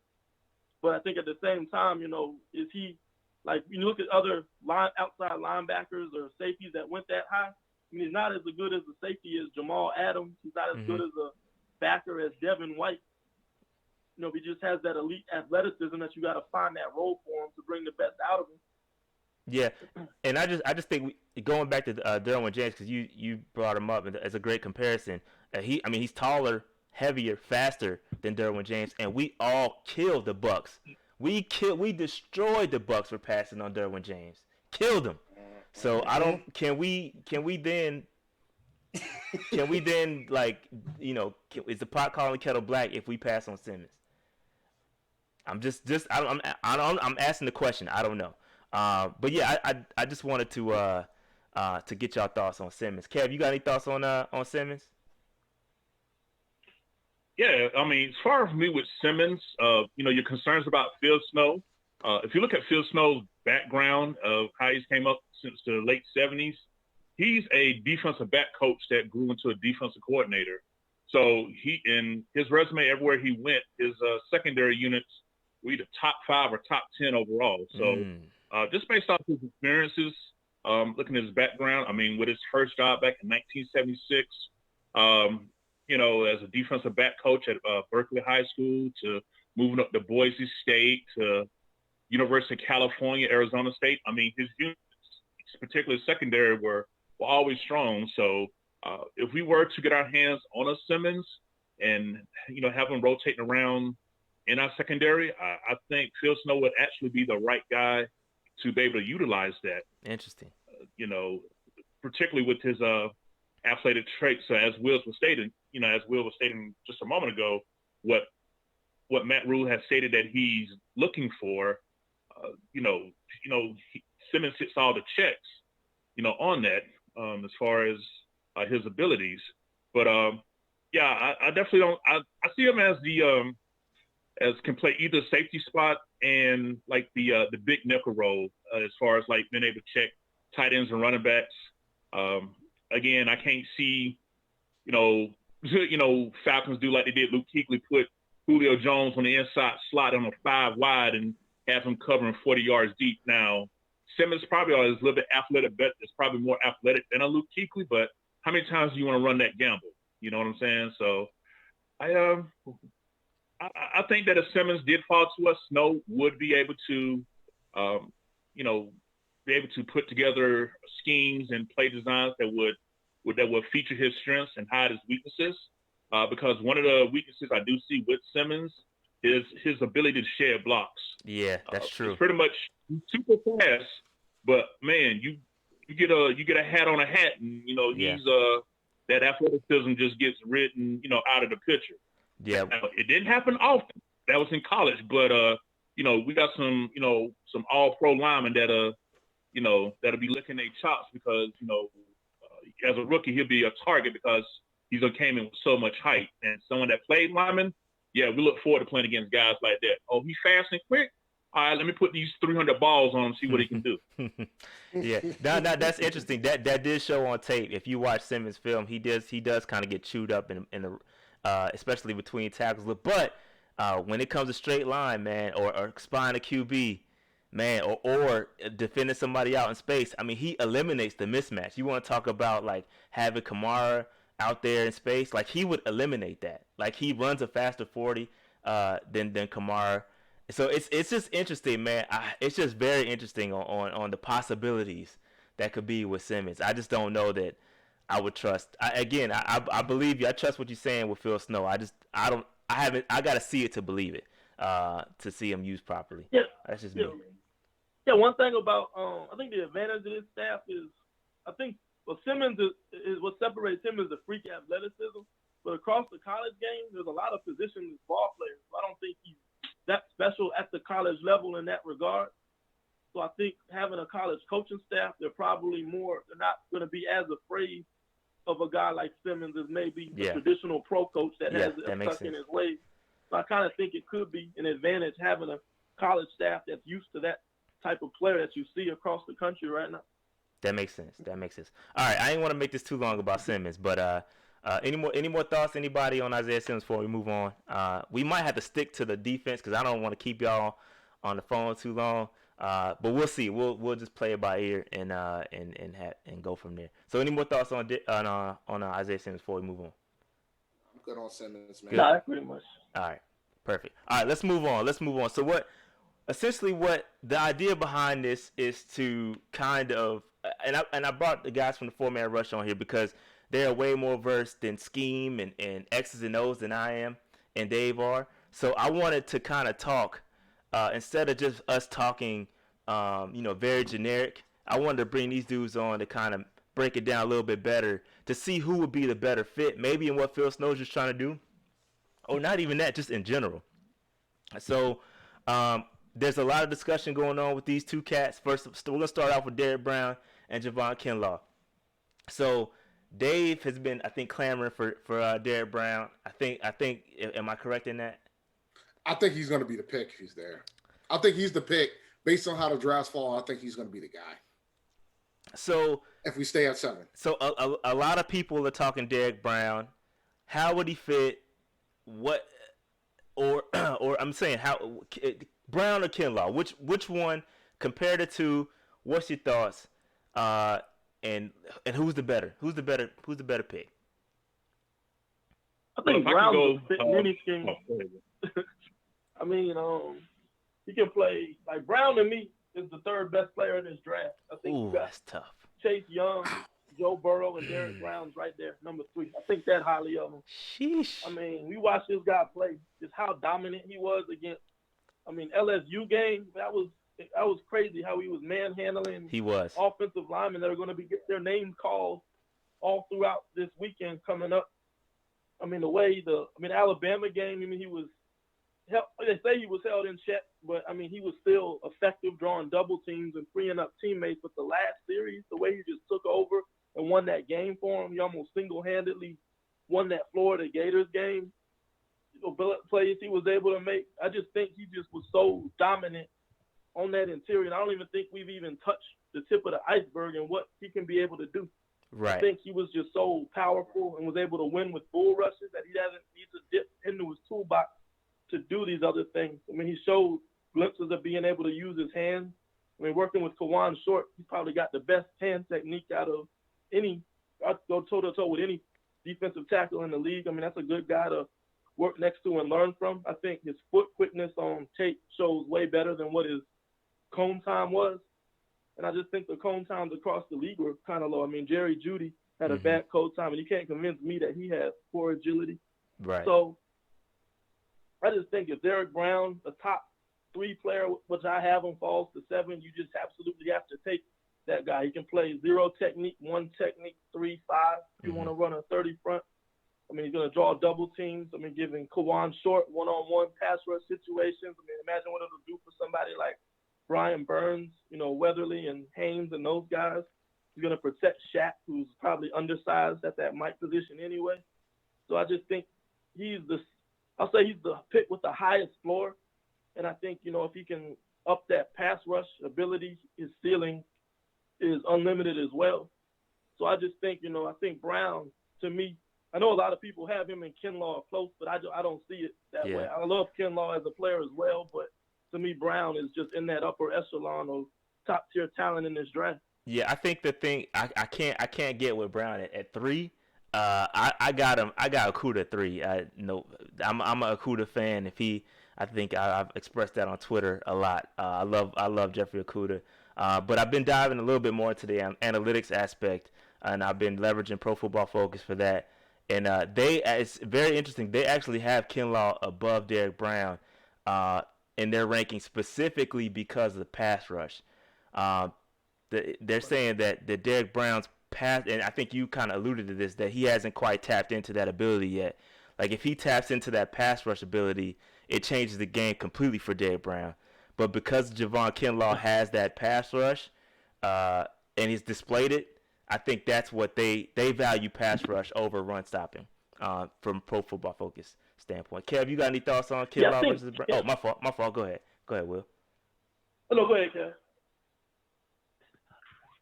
But I think at the same time, you know, is he, like, you look at other outside linebackers or safeties that went that high, I mean, he's not as good as the safety as Jamal Adams. He's not as good as a backer as Devin White. You know, he just has that elite athleticism that you got to find that role for him to bring the best out of him. Yeah, and I just think going back to Derwin James, because you brought him up as a great comparison. He's taller, heavier, faster than Derwin James, and we all killed the Bucks. We destroyed the Bucks for passing on Derwin James. Killed them. So I don't. Can we then like, you know, is the pot calling kettle black if we pass on Simmons? I'm I'm asking the question. I don't know. But yeah, I just wanted to get y'all thoughts on Simmons. Kev, you got any thoughts on Simmons? Yeah, I mean, as far as me with Simmons, you know, your concerns about Phil Snow. If you look at Phil Snow's background of how he's came up since the late 70s, he's a defensive back coach that grew into a defensive coordinator. So he, in his resume, everywhere he went, his secondary units were either top 5 or top 10 overall. So just based off his experiences, looking at his background, I mean, with his first job back in 1976, you know, as a defensive back coach at Berkeley High School, to moving up to Boise State, to University of California, Arizona State. I mean, his units, particularly secondary, were always strong. So if we were to get our hands on a Simmons and, you know, have him rotating around in our secondary, I think Phil Snow would actually be the right guy to be able to utilize that. Interesting. You know, particularly with his athletic traits, as Will was stating just a moment ago, what Matt Rule has stated that he's looking for. Simmons hits all the checks, you know, on that as far as his abilities. But I definitely don't. I see him as as can play either safety spot and like the big nickel role as far as like being able to check tight ends and running backs. Again, I can't see, Falcons do like they did Luke Kuechly, put Julio Jones on the inside slot on a 5 wide and have him covering 40 yards deep. Now, Simmons probably is a little bit athletic, but it's probably more athletic than a Luke Kuechly, but how many times do you want to run that gamble? You know what I'm saying? So I think that if Simmons did fall to us, Snow would be able to, put together schemes and play designs that would feature his strengths and hide his weaknesses. Because one of the weaknesses I do see with Simmons is his ability to shed blocks. Yeah, that's true. It's pretty much super fast, but man, you get a hat on a hat, and he's that athleticism just gets written out of the picture. Yeah, now, it didn't happen often. That was in college, but we got some all-pro linemen that'll be licking their chops because as a rookie he'll be a target because he's came in with so much height, and someone that played lineman, we look forward to playing against guys like that. Oh, he's fast and quick. All right, let me put these 300 balls on him, see what he can do. Yeah, now that's interesting. That did show on tape. If you watch Simmons' film, he does kind of get chewed up in the especially between tackles. But when it comes to straight line, man, or spying a QB, man, or defending somebody out in space, I mean, he eliminates the mismatch. You want to talk about like having Kamara out there in space? Like he would eliminate that. Like he runs a faster 40 than Kamara. So it's just interesting, man. It's just very interesting on the possibilities that could be with Simmons. I just don't know that I would trust. I believe you. I trust what you're saying with Phil Snow. I got to see it to believe it, to see him used properly. Yeah, that's just me. Yeah, one thing about I think the advantage of this staff is Simmons is what separates him is the freak athleticism. But across the college game, there's a lot of positionless ball players. I don't think he's that special at the college level in that regard. So I think having a college coaching staff, they're not going to be as afraid of a guy like Simmons as maybe the traditional pro coach that has it stuck in his way. So I kind of think it could be an advantage having a college staff that's used to that type of player that you see across the country right now. That makes sense. All right, I didn't want to make this too long about Simmons, but any more thoughts, anybody, on Isaiah Simmons before we move on? We might have to stick to the defense because I don't want to keep y'all on the phone too long. But we'll see. We'll just play it by ear and go from there. So any more thoughts on Isaiah Simmons before we move on? I'm good on Simmons, man. Nah, pretty much. All right, perfect. All right, let's move on. So what the idea behind this is to kind of and I brought the guys from the 4-man rush on here because they are way more versed in scheme and X's and O's than I am and Dave are. So I wanted to kind of talk instead of just us talking, very generic. I wanted to bring these dudes on to kind of break it down a little bit better to see who would be the better fit, maybe in what Phil Snow's just trying to do, or not even that, just in general. So there's a lot of discussion going on with these two cats. First, we're going to start off with Derrick Brown and Javon Kinlaw. So Dave has been, I think, clamoring for Derrick Brown. I think. Am I correct in that? I think he's going to be the pick if he's there. I think he's the pick based on how the drafts fall. I think he's going to be the guy. So if we stay at 7. So a lot of people are talking Derrick Brown. How would he fit? What? Or I'm saying how Brown or Kinlaw? Which one? Compare the two. What's your thoughts? And who's the better? Who's the better pick? I think Brown will fit in any scheme. I mean, he can play like Brown to me is the third best player in this draft. I think that's tough. Chase Young, Joe Burrow, and Derrick Brown's right there, number 3. I think that highly of him. Sheesh. I mean, we watched this guy play, just how dominant he was against. I mean, LSU game, that was crazy how he was manhandling. He was offensive linemen that are going to be get their names called all throughout this weekend coming up. I mean, Alabama game. I mean, he was. They say he was held in check, but I mean, he was still effective drawing double teams and freeing up teammates. But the last series, the way he just took over and won that game for him, he almost single-handedly won that Florida Gators game. Plays he was able to make. I just think he just was so dominant on that interior. And I don't even think we've even touched the tip of the iceberg and what he can be able to do. Right. I think he was just so powerful and was able to win with bull rushes that he doesn't need to dip into his toolbox to do these other things. I mean, he showed glimpses of being able to use his hands. I mean, working with Kawan Short, he's probably got the best hand technique out of any. I'd go toe-to-toe with any defensive tackle in the league. I mean, that's a good guy to work next to and learn from. I think his foot quickness on tape shows way better than what his cone time was. And I just think the cone times across the league were kind of low. I mean, Jerry Jeudy had a bad cone time, and you can't convince me that he has poor agility. Right. So I just think if Derrick Brown, the top 3 player, which I have him, falls to 7, you just absolutely have to take that guy. He can play 0 technique, 1 technique, 3, 5. If you want to run a 30 front, I mean, he's going to draw double teams. I mean, giving Kawan Short one-on-one pass rush situations. I mean, imagine what it'll do for somebody like Brian Burns, Weatherly and Haynes and those guys. He's going to protect Shaq, who's probably undersized at that Mike position anyway. So I just think I'll say he's the pick with the highest floor. And I think, if he can up that pass rush ability, his ceiling is unlimited as well. So I just think, I think Brown, to me, I know a lot of people have him and Kinlaw close, but I don't see it that way. I love Kinlaw as a player as well, but to me, Brown is just in that upper echelon of top tier talent in this draft. Yeah, I think the thing I can't get with Brown at 3. I got him. I got Okudah at 3. I'm a Okudah fan. I think I've expressed that on Twitter a lot. I love Jeffrey Okudah. But I've been diving a little bit more into the analytics aspect, and I've been leveraging Pro Football Focus for that. And it's very interesting. They actually have Kinlaw above Derrick Brown in their ranking specifically because of the pass rush. They're saying that Derrick Brown's pass, and I think you kind of alluded to this, that he hasn't quite tapped into that ability yet. Like if he taps into that pass rush ability, it changes the game completely for Derrick Brown. But because Javon Kinlaw has that pass rush and he's displayed it, I think that's what they value pass rush over run stopping from Pro Football Focus standpoint. Kev, you got any thoughts on Kinlaw versus Brown? Oh, my fault. Go ahead, Will. Oh, no, go ahead, Kev.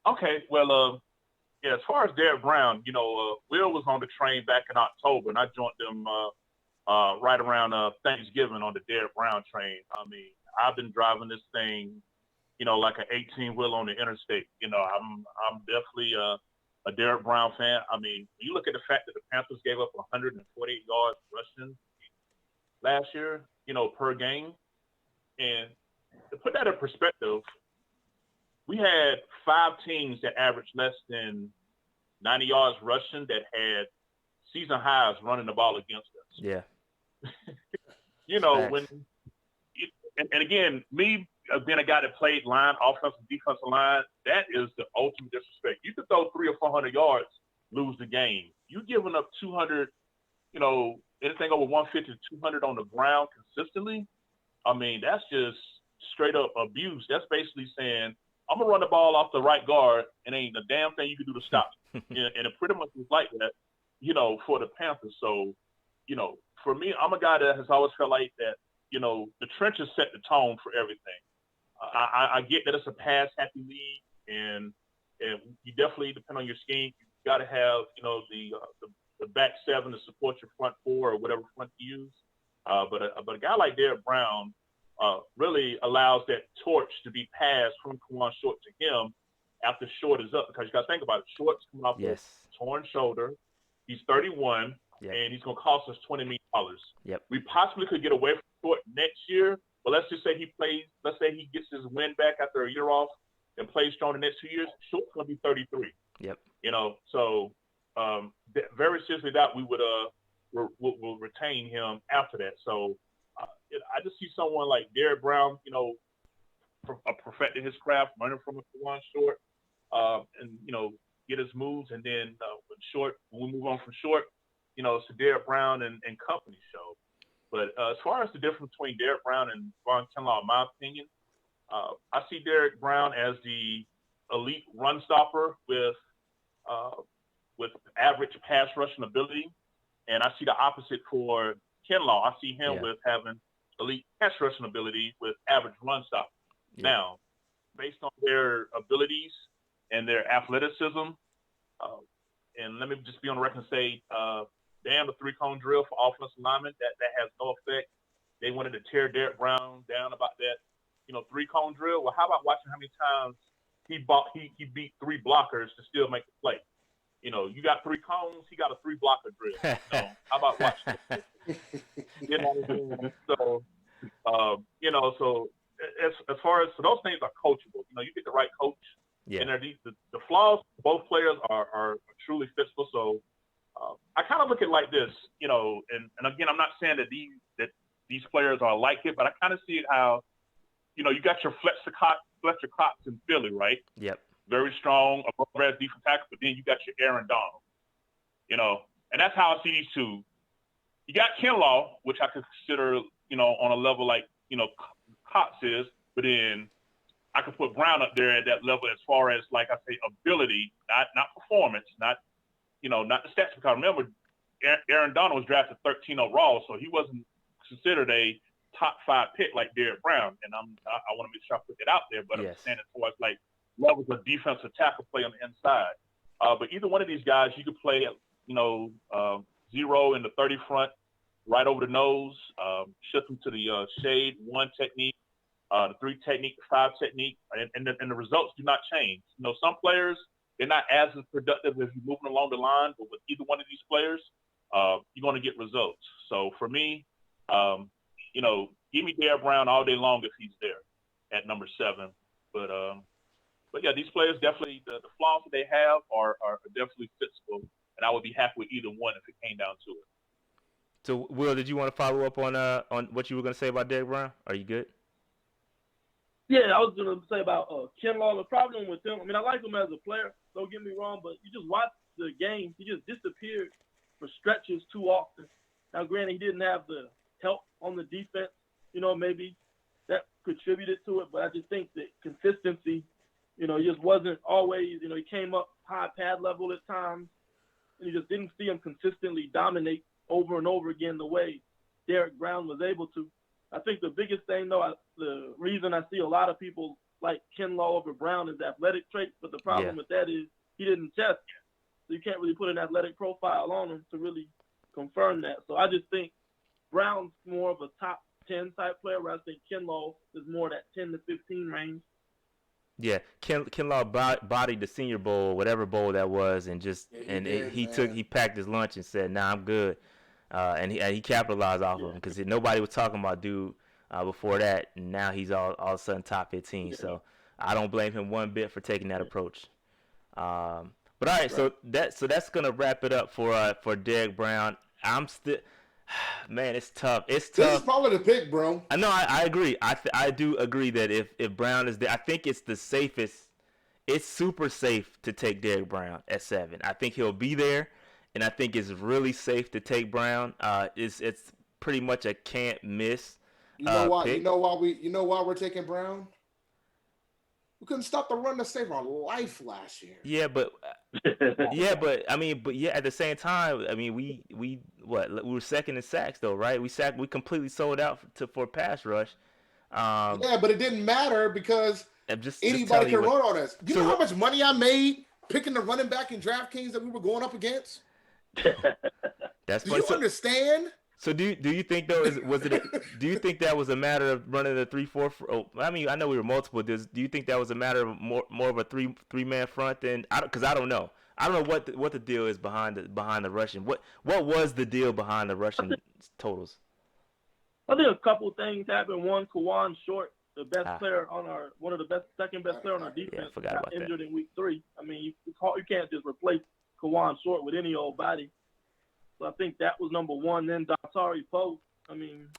Okay, well, as far as Derrick Brown, Will was on the train back in October, and I joined them right around Thanksgiving on the Derrick Brown train. I mean, I've been driving this thing, like an 18-wheel on the interstate. I'm definitely a Derrick Brown fan. I mean, you look at the fact that the Panthers gave up 148 yards rushing last year, per game, and to put that in perspective, we had 5 teams that averaged less than 90 yards rushing that had season highs running the ball against us. Yeah. When and again, me being a guy that played line, offensive, defensive line, that is the ultimate disrespect. You could throw 300 or 400 yards, lose the game. You giving up 200, anything over 150 to 200 on the ground consistently. I mean, that's just straight up abuse. That's basically saying, I'm going to run the ball off the right guard and ain't a damn thing you can do to stop it. and it pretty much was like that, for the Panthers. So, for me, I'm a guy that has always felt like that, the trenches set the tone for everything. I get that it's a pass-happy league, and you definitely, depend on your scheme, you got to have, the back 7 to support your front 4 or whatever front you use. But a guy like Derrick Brown really allows that torch to be passed from Kawan Short to him after Short is up, because you got to think about it. Short's coming off a torn shoulder. He's 31, and he's going to cost us $20 million. Yep. We possibly could get away from Short next year, but let's just say let's say he gets his win back after a year off and plays strong the next 2 years. Short's going to be 33. Yep. So very seriously that we would will retain him after that. So I just see someone like Derrick Brown, perfecting his craft, running from a Kawan Short, and get his moves, and then when we move on from Short, it's the Derrick Brown and company show. But as far as the difference between Derrick Brown and Ron Kinlaw, in my opinion, I see Derrick Brown as the elite run stopper with average pass rushing ability, and I see the opposite for Kinlaw. I see him with having elite pass rushing ability with average run stop. Yeah. Now, based on their abilities and their athleticism, and let me just be on the record and say, damn the 3-cone drill for offensive linemen, that has no effect. They wanted to tear Derrick Brown down about that, 3-cone drill. Well, how about watching how many times he beat 3 blockers to still make the play? You got 3 cones, he got a 3-blocker drill. How about watching it? So as far as those things are coachable. You get the right coach, and the flaws of both players are truly fixable. So I kind of look at it like this, and again, I'm not saying that these players are like it, but I kind of see it how, you got your Fletcher Cox in Philly, right? Yep. very strong, above average defensive tackle, but then you got your Aaron Donald, and that's how I see these two. You got Kinlaw, which I could consider, on a level like, Cox is, but then I could put Brown up there at that level as far as, like I say, ability, not performance, not the stats. Because remember, Aaron Donald was drafted 13 overall, so he wasn't considered a top 5 pick like Derrick Brown. And I want to make sure I put that out there, but I'm saying as far as like levels of defensive tackle play on the inside. But either one of these guys, you could play, 0 in the 30 front, right over the nose, shift them to the shade 1 technique, the 3 technique, the 5 technique, and the results do not change. Some players, they're not as productive if you're moving along the line, but with either one of these players, you're going to get results. So for me, give me Derrick Brown all day long if he's there at number 7. But yeah, these players definitely, the flaws that they have are definitely fixable, and I would be happy with either one if it came down to it. So, Will, did you want to follow up on what you were going to say about Derrick Brown? Are you good? Yeah, I was going to say about Kinlaw. The problem with him, I like him as a player, don't get me wrong, but you just watch the game, he just disappeared for stretches too often. Now, granted, he didn't have the help on the defense, maybe that contributed to it, but I just think that consistency, he just wasn't always, he came up high pad level at times, and you just didn't see him consistently dominate over and over again the way Derrick Brown was able to. I think the biggest thing, though, the reason I see a lot of people like Kinlaw over Brown is athletic traits, but the problem with that is he didn't test. So you can't really put an athletic profile on him to really confirm that. So I just think Brown's more of a top 10 type player, where I think Kinlaw is more that 10 to 15 range. Yeah, Kinlaw bodied the Senior Bowl, whatever bowl that was, and he packed his lunch and said, "Nah, I'm good," and he capitalized off of him because nobody was talking about dude before that, and now he's all of a sudden top 15. Yeah. So I don't blame him one bit for taking that approach. But all right, so that's gonna wrap it up for Derrick Brown. I'm still. Man, it's tough. It's tough. This is probably the pick, bro. I know. I agree. I do agree that if Brown is there, I think it's the safest. It's super safe to take Derrick Brown at 7. I think he'll be there, and I think it's really safe to take Brown. It's pretty much a can't miss. You know why? Pick. You know why we're taking Brown? We couldn't stop the run to save our life last year. Yeah, but at the same time, we were second in sacks though, right? We completely sold out for pass rush. Yeah, but it didn't matter because anybody can run on us. You know how much money I made picking the running back in DraftKings that we were going up against? That's Do you understand? So do you think though do you think that was a matter of running the 3-4? I know we were multiple. Do you think that was a matter of more of a three-man front than because I don't know. I don't know what the deal is behind the rushing. What was the deal behind the rushing totals? I think a couple things happened. One, Kawan Short, the best player on second best player on our defense, got injured in week 3. You can't just replace Kawan Short with any old body. So I think that was number one. Then Dontari Poe.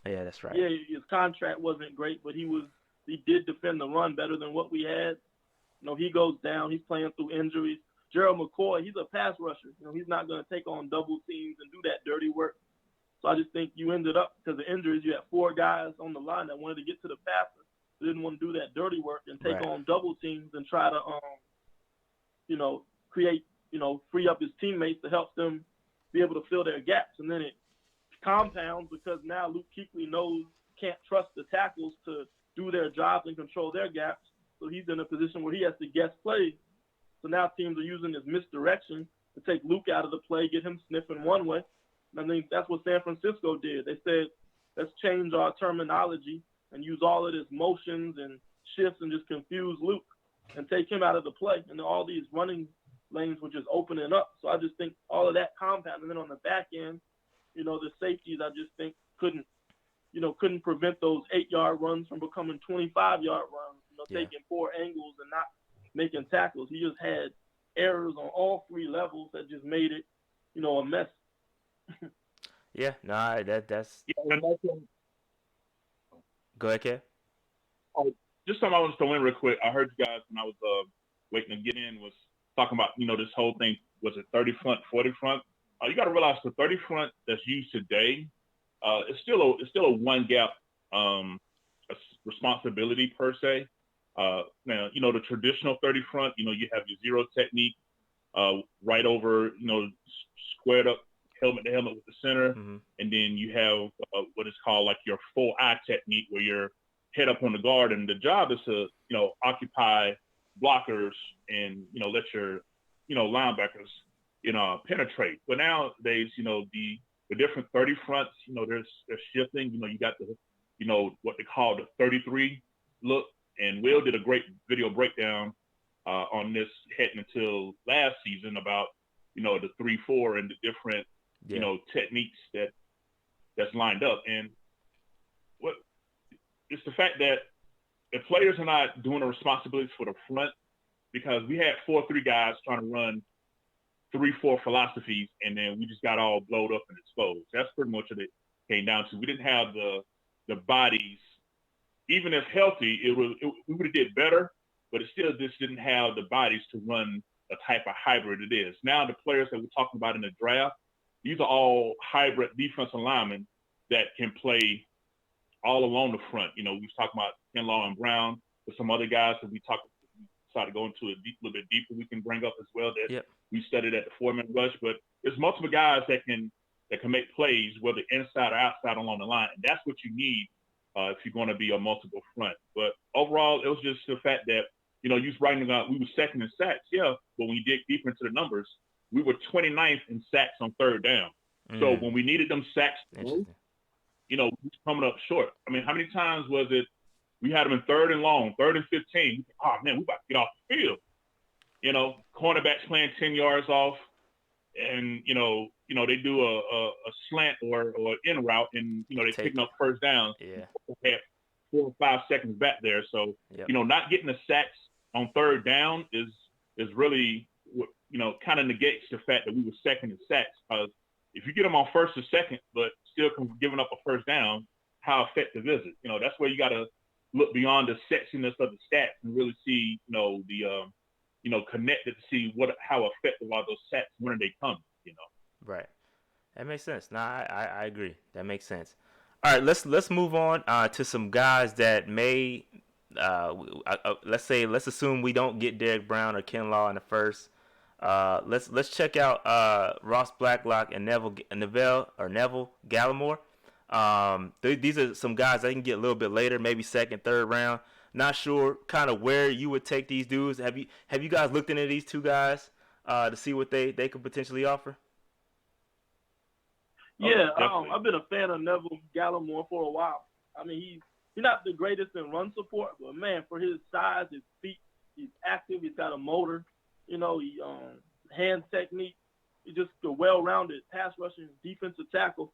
Yeah, that's right. Yeah, his contract wasn't great, but he did defend the run better than what we had. He goes down. He's playing through injuries. Gerald McCoy, he's a pass rusher. He's not going to take on double teams and do that dirty work. So I just think you ended up, because of injuries, you had 4 guys on the line that wanted to get to the passer. They didn't want to do that dirty work and take on double teams and try to, create, free up his teammates to help them be able to fill their gaps. And then it compounds because now Luke Kuechly can't trust the tackles to do their jobs and control their gaps. So he's in a position where he has to guess plays. So now teams are using this misdirection to take Luke out of the play, get him sniffing one way. And I think that's what San Francisco did. They said, let's change our terminology and use all of this motions and shifts and just confuse Luke and take him out of the play. And all these running lanes were just opening up. So I just think all of that compound. And then on the back end, the safeties I just think couldn't prevent those 8-yard runs from becoming 25-yard runs, taking poor angles and not making tackles. He just had errors on all 3 levels that just made it, a mess. Yeah, no, that's. Yeah, Go ahead, Kev. Oh, just something I want to throw in real quick. I heard you guys when I was waiting to get in was talking about, this whole thing, was it 30 front, 40 front? You got to realize the 30 front that's used today, it's still a one gap responsibility per se. Now, the traditional 30 front, you have your zero technique, right over, squared up helmet to helmet with the center. Mm-hmm. And then you have what is called like your full eye technique, where you're head up on the guard. And the job is to, occupy blockers and, let your, linebackers, penetrate. But nowadays, the different 30 fronts, they're shifting. You got the, what they call the 33 look. And Will did a great video breakdown on this heading until last season about, the 3-4 and the different, techniques that's lined up. And what it's the fact that the players are not doing the responsibilities for the front, because we had 4-3 guys trying to run 3-4 philosophies, and then we just got all blowed up and exposed. That's pretty much what it came down to. We didn't have the bodies. Even if healthy, we would have did better, but it still just didn't have the bodies to run a type of hybrid it is. Now the players that we're talking about in the draft, these are all hybrid defensive linemen that can play all along the front. We was talking about Kinlaw and Brown, with some other guys that we decided to go into a little bit deeper. We can bring up as well that we studied at the 4-man rush, but there's multiple guys that can make plays, whether inside or outside along the line, and that's what you need. If you're going to be a multiple front. But overall, it was just the fact that, you was writing about, we were second in sacks, but when you dig deeper into the numbers, we were 29th in sacks on third down. So when we needed them sacks, we were coming up short. I mean, how many times was it we had them in third and long, third and 15? Oh, man, we about to get off the field. Cornerbacks playing 10 yards off, and, they do a slant or in route, and, they're picking up first down. Yeah. They have 4 or 5 seconds back there. So, not getting the sacks on third down is really, kind of negates the fact that we were second in sacks. Because if you get them on first or second, but still giving up a first down, how effective is it? That's where you got to look beyond the sexiness of the stats and really see, connected to see how effective are those sacks when they come, Right. That makes sense. No, I agree. That makes sense. All right, let's move on to some guys that may let's assume we don't get Derrick Brown or Kinlaw in the first. Let's check out Ross Blacklock and Neville Gallimore. These are some guys that can get a little bit later, maybe second, third round. Not sure kind of where you would take these dudes. Have you guys looked into these two guys to see what they could potentially offer? Yeah, I've been a fan of Neville Gallimore for a while. I mean, he's not the greatest in run support, but man, for his size, his feet, he's active. He's got a motor, he hand technique. He's just a well-rounded pass rushing defensive tackle,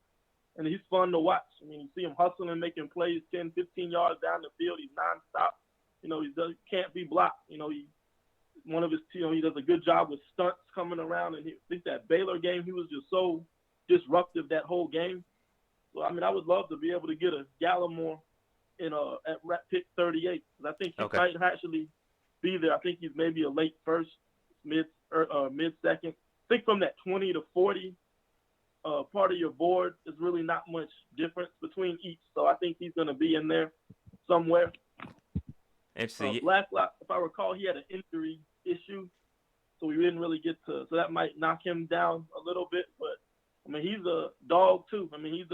and he's fun to watch. I mean, you see him hustling, making plays 10, 15 yards down the field. He's nonstop. He can't be blocked. He does a good job with stunts coming around, and I think that Baylor game, he was just so disruptive that whole game. So, I mean, I would love to be able to get a Gallimore at pick 38. I think he might actually be there. I think he's maybe a late first, mid second. I think from that 20 to 40 part of your board is really not much difference between each. So I think he's going to be in there somewhere. Interesting. Blacklock, if I recall, he had an injury issue, so we didn't really get to. So that might knock him down a little bit, but. I mean, he's a dog too. I mean, he's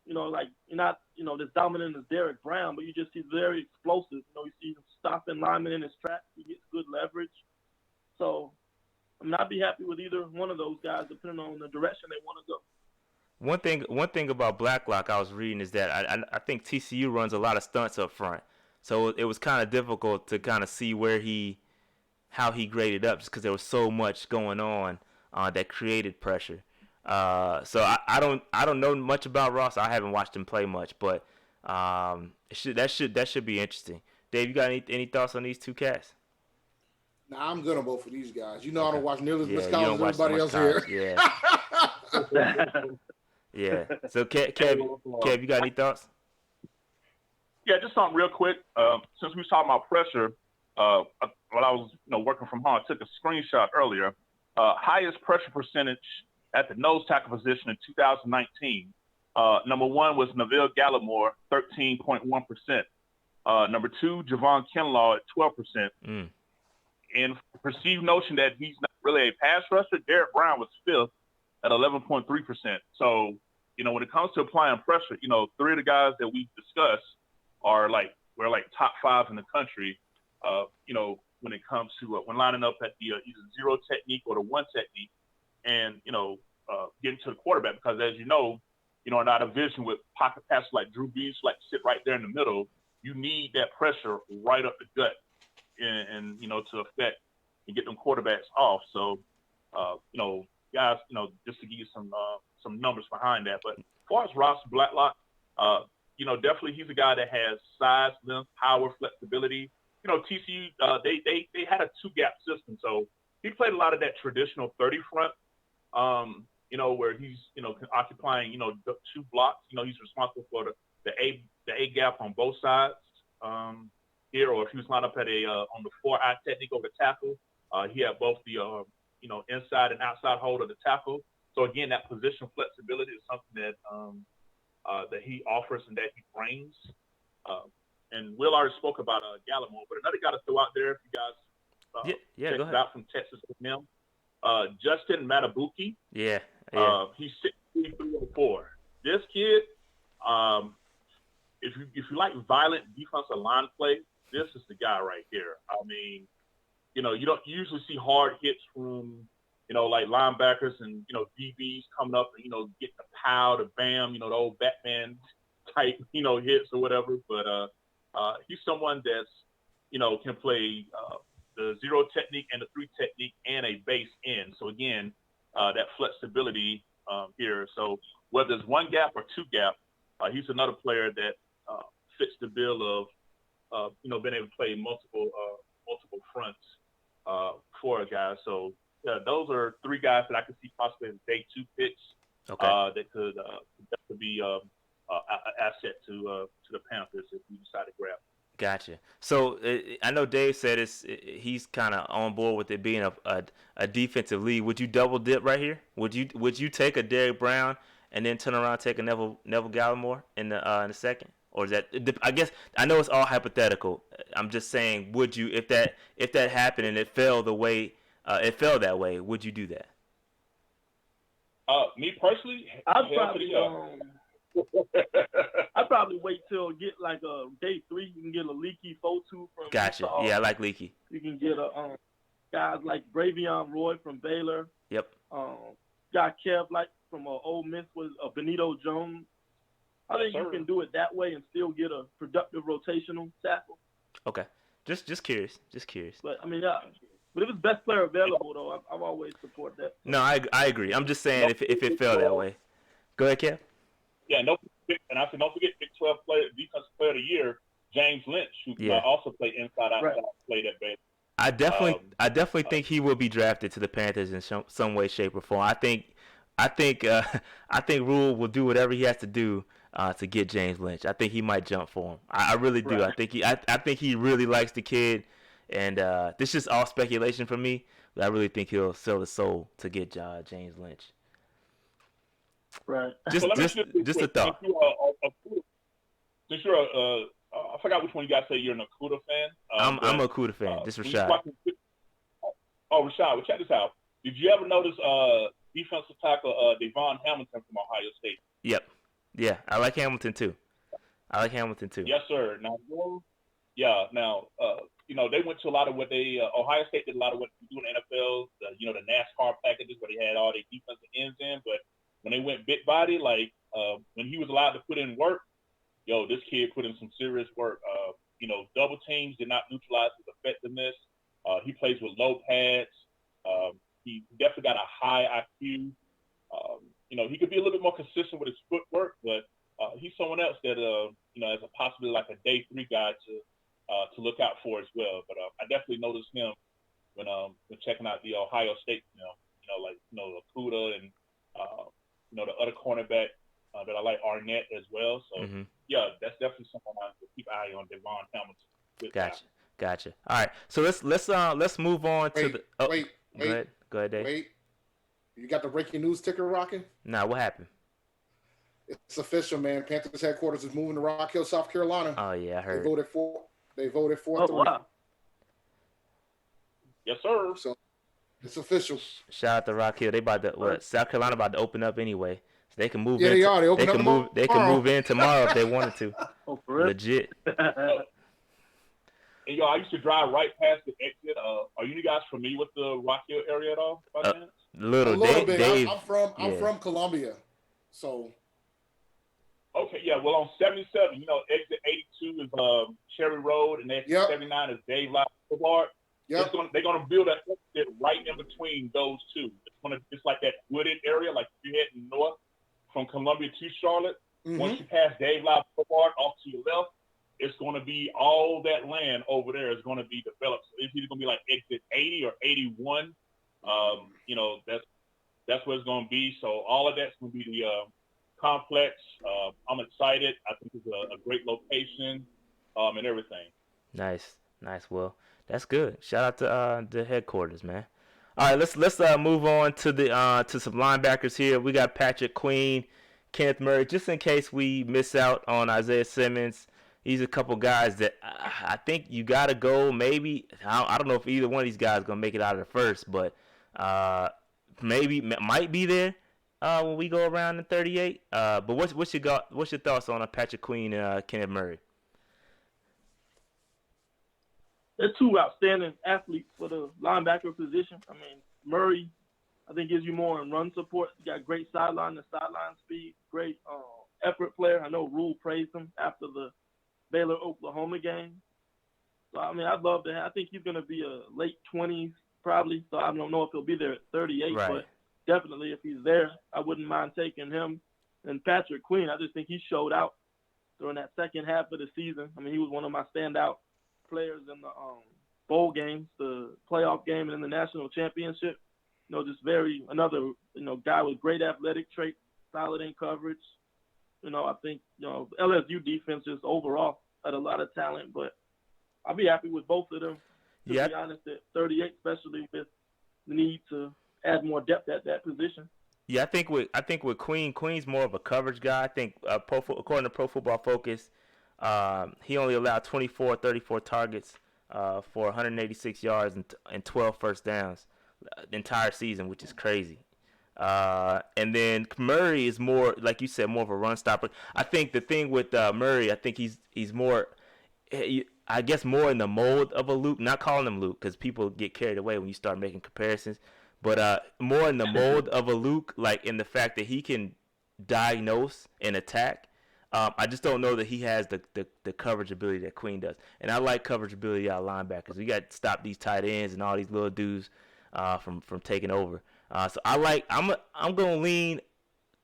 not, as dominant as Derrick Brown, but he's very explosive. You see him stopping linemen in his tracks. He gets good leverage. So, I mean, I'd be happy with either one of those guys, depending on the direction they want to go. One thing about Blacklock I was reading is that I think TCU runs a lot of stunts up front, so it was kind of difficult to kind of see how he graded up, just because there was so much going on that created pressure. So I don't know much about Ross. I haven't watched him play much, but that should be interesting. Dave, you got any thoughts on these two cats? Nah, I'm gonna vote for these guys. I don't watch nearly as much college as everybody else here. Yeah. Yeah. So Kev, you got any thoughts? Yeah, just something real quick. Since we was talking about pressure, while I was working from home, I took a screenshot earlier. Highest pressure percentage at the nose tackle position in 2019. Number one was Neville Gallimore, 13.1%. Number two, Javon Kinlaw at 12%. And perceived notion that he's not really a pass rusher, Derrick Brown was fifth at 11.3%. So, when it comes to applying pressure, three of the guys that we discussed are we're top five in the country, when it comes to when lining up at the either zero technique or the one technique and, getting to the quarterback. Because as in our division with pocket passes like Drew Brees, sit right there in the middle, you need that pressure right up the gut and to affect and get them quarterbacks off. So, guys, just to give you some numbers behind that. But as far as Ross Blacklock, definitely he's a guy that has size, length, power, flexibility. TCU, they had a two-gap system. So he played a lot of that traditional 30 front, where he's, occupying, two blocks. He's responsible for the A gap on both sides here, or if he was lined up at on the 4-eye technique over the tackle, he had both the, inside and outside hold of the tackle. So again, that position flexibility is something that that he offers and that he brings. And Will already spoke about Gallimore, but another guy to throw out there, if you guys check it out from Texas A&M, Justin Matabuki. Yeah. He's 6'3", This kid, if you like violent defensive line play, this is the guy right here. I mean, you don't usually see hard hits from like linebackers and DBs coming up and getting the pow, the bam, the old Batman type hits or whatever. But he's someone that's can play the zero technique and the 3 technique and a base end. So again, that flexibility here. So whether it's 1 gap or 2 gap, he's another player that fits the bill of being able to play multiple fronts for a guy. So yeah, those are 3 guys that I could see possibly as day 2 picks. Okay. That could be an asset to the Panthers if we decide to grab. Gotcha. So I know Dave said he's kind of on board with it being a defensive lead. Would you double dip right here? Would you take a Derrick Brown and then turn around and take a Neville Gallimore in the second? Or is that? I guess I know it's all hypothetical. I'm just saying, would you, if that happened and it fell that way, would you do that? Me personally, I'd probably wait till get like a day 3. You can get a Leaky 4-2 from. Gotcha. Utah. Yeah, I like Leaky. You can get guys like Bravion Roy from Baylor. Yep. Got Kev from Ole Miss with Benito Jones. I think you can do it that way and still get a productive rotational tackle. Okay. Just curious. But I mean, but if it's best player available, though, I've always support that. No, I agree. I'm just saying if it fell that way. Go ahead, Kev. Yeah, don't forget Big 12 defensive player of the year, James Lynch, who also played inside outside, played at Baylor. I definitely think he will be drafted to the Panthers in some way, shape, or form. I think Rule will do whatever he has to do to get James Lynch. I think he might jump for him. I really do. Right. I think he really likes the kid, and this is all speculation for me. But I really think he'll sell his soul to get James Lynch. Right. Just a thought. Since you're I forgot which one you guys say you're an Okudah fan. I'm a Okudah fan. This is Rashad. Rashad, well, check this out. Did you ever notice defensive tackle Devon Hamilton from Ohio State? Yep. Yeah, I like Hamilton too. Yes, sir. Now, they went to a lot of what Ohio State did a lot of what they do in the NFL, the NASCAR packages where they had all their defensive ends in. But when they went big body, when he was allowed to put in work, this kid put in some serious work. Double teams did not neutralize his effectiveness. He plays with low pads. He definitely got a high IQ. He could be a little bit more consistent with his footwork, but he's someone else that as a possibly like a day 3 guy to look out for as well. But I definitely noticed him when checking out the Ohio State, Okudah and the other cornerback that I like, Arnett as well. So yeah, that's definitely someone I have to keep an eye on, Devon Hamilton. Gotcha. All right. So let's move on to Wait, the. Oh, wait, go ahead. Go ahead, Dave. wait. You got the breaking news ticker rocking? Nah, what happened? It's official, man. Panthers headquarters is moving to Rock Hill, South Carolina. Oh yeah, I They heard. voted 4-3. Oh, wow. Yes, sir. So it's official. Shout out to Rock Hill. They about to South Carolina about to open up anyway, so they can move. Yeah, in they are. They open they up can move. They can tomorrow. move in tomorrow if they wanted to. Oh, for real? Legit. And I used to drive right past the exit. Are you guys familiar with the Rock Hill area at all? By chance? A little bit. Dave, I'm from Columbia, so. Okay, yeah. Well, on 77, exit 82 is Cherry Road, and exit 79 is Dave Lyle Boulevard. Yep. They're gonna build an exit right in between those two. It's like that wooded area, like if you're heading north from Columbia to Charlotte. Mm-hmm. Once you pass Dave Lyle Boulevard off to your left, it's going to be all that land over there is going to be developed. So it's either going to be like exit 80 or 81. That's what it's going to be. So all of that's going to be the complex. I'm excited. I think it's a great location and everything. Nice. Well, that's good. Shout out to the headquarters, man. All right, let's move on to the to some linebackers here. We got Patrick Queen, Kenneth Murray. Just in case we miss out on Isaiah Simmons, these are a couple guys that I think you got to go. Maybe I don't know if either one of these guys is gonna make it out of the first, but might be there when we go around in 38. But what's your thoughts on Patrick Queen and Kenneth Murray? They're two outstanding athletes for the linebacker position. I mean, Murray, I think, gives you more in run support. He's got great sideline speed, great effort player. I know Rule praised him after the Baylor-Oklahoma game. So, I mean, I'd love to I think he's going to be a late 20s probably. So I don't know if he'll be there at 38, right. But definitely if he's there, I wouldn't mind taking him. And Patrick Queen, I just think he showed out during that second half of the season. I mean, he was one of my standout players in the bowl games, the playoff game, and in the national championship. Just another guy with great athletic traits, solid in coverage. I think LSU defense just overall had a lot of talent, but I'll be happy with both of them. To be honest, at 38, especially with the need to add more depth at that position. Yeah, I think with Queen's more of a coverage guy. I think according to Pro Football Focus, he only allowed 34 targets for 186 yards and 12 first downs the entire season, which is crazy. And then Murray is more, like you said, more of a run stopper. I think the thing with Murray, I think he's more, I guess, more in the mold of a Luke. Not calling him Luke because people get carried away when you start making comparisons. But more in the mold of a Luke, like in the fact that he can diagnose and attack. I just don't know that he has the coverage ability that Queen does. And I like coverage ability out of linebackers. We got to stop these tight ends and all these little dudes from taking over. So I'm gonna lean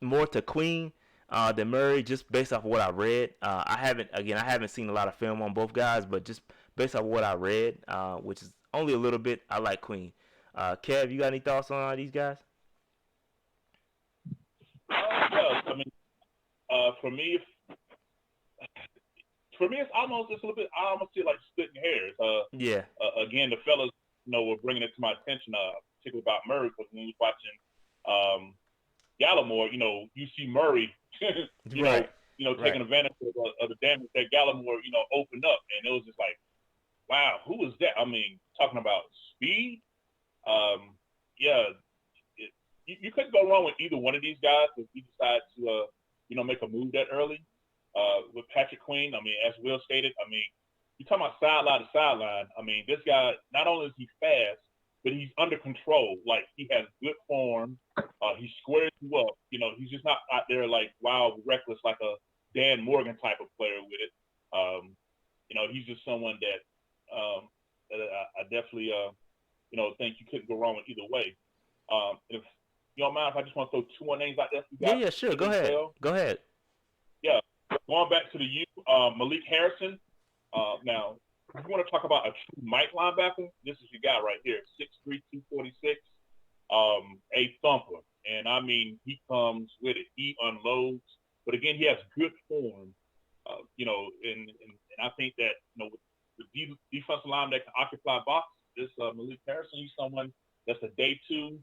more to Queen than Murray, just based off what I read. I haven't seen a lot of film on both guys, but just based off what I read, which is only a little bit, I like Queen. Kev, you got any thoughts on these guys? Yeah, I mean, for me, it's almost just a little bit. I almost feel like splitting hairs. Yeah. Again, the fellas, were bringing it to my attention, particularly about Murray, because when we was watching Gallimore, you see Murray, right. taking advantage of the damage that Gallimore, opened up, and it was just like, wow, who was that? I mean, talking about speed. You couldn't go wrong with either one of these guys if you decide to, make a move that early. With Patrick Queen, I mean, as Will stated, I mean, you're talking about sideline to sideline. I mean, this guy, not only is he fast, but he's under control. Like, he has good form. He squares you up. He's just not out there like wild, reckless, like a Dan Morgan type of player with it. He's just someone that I definitely, think you couldn't go wrong with either way. If you don't mind if I just want to throw two more names out there. Yeah, sure. Go ahead. Yeah. Going back to the U, Malik Harrison. Now, if you want to talk about a true Mike linebacker, this is your guy right here, 6'3", 246, a thumper. And, I mean, he comes with it. He unloads. But, again, he has good form, and I think that, with defensive line that can occupy box. This Malik Harrison, he's someone that's a day 2.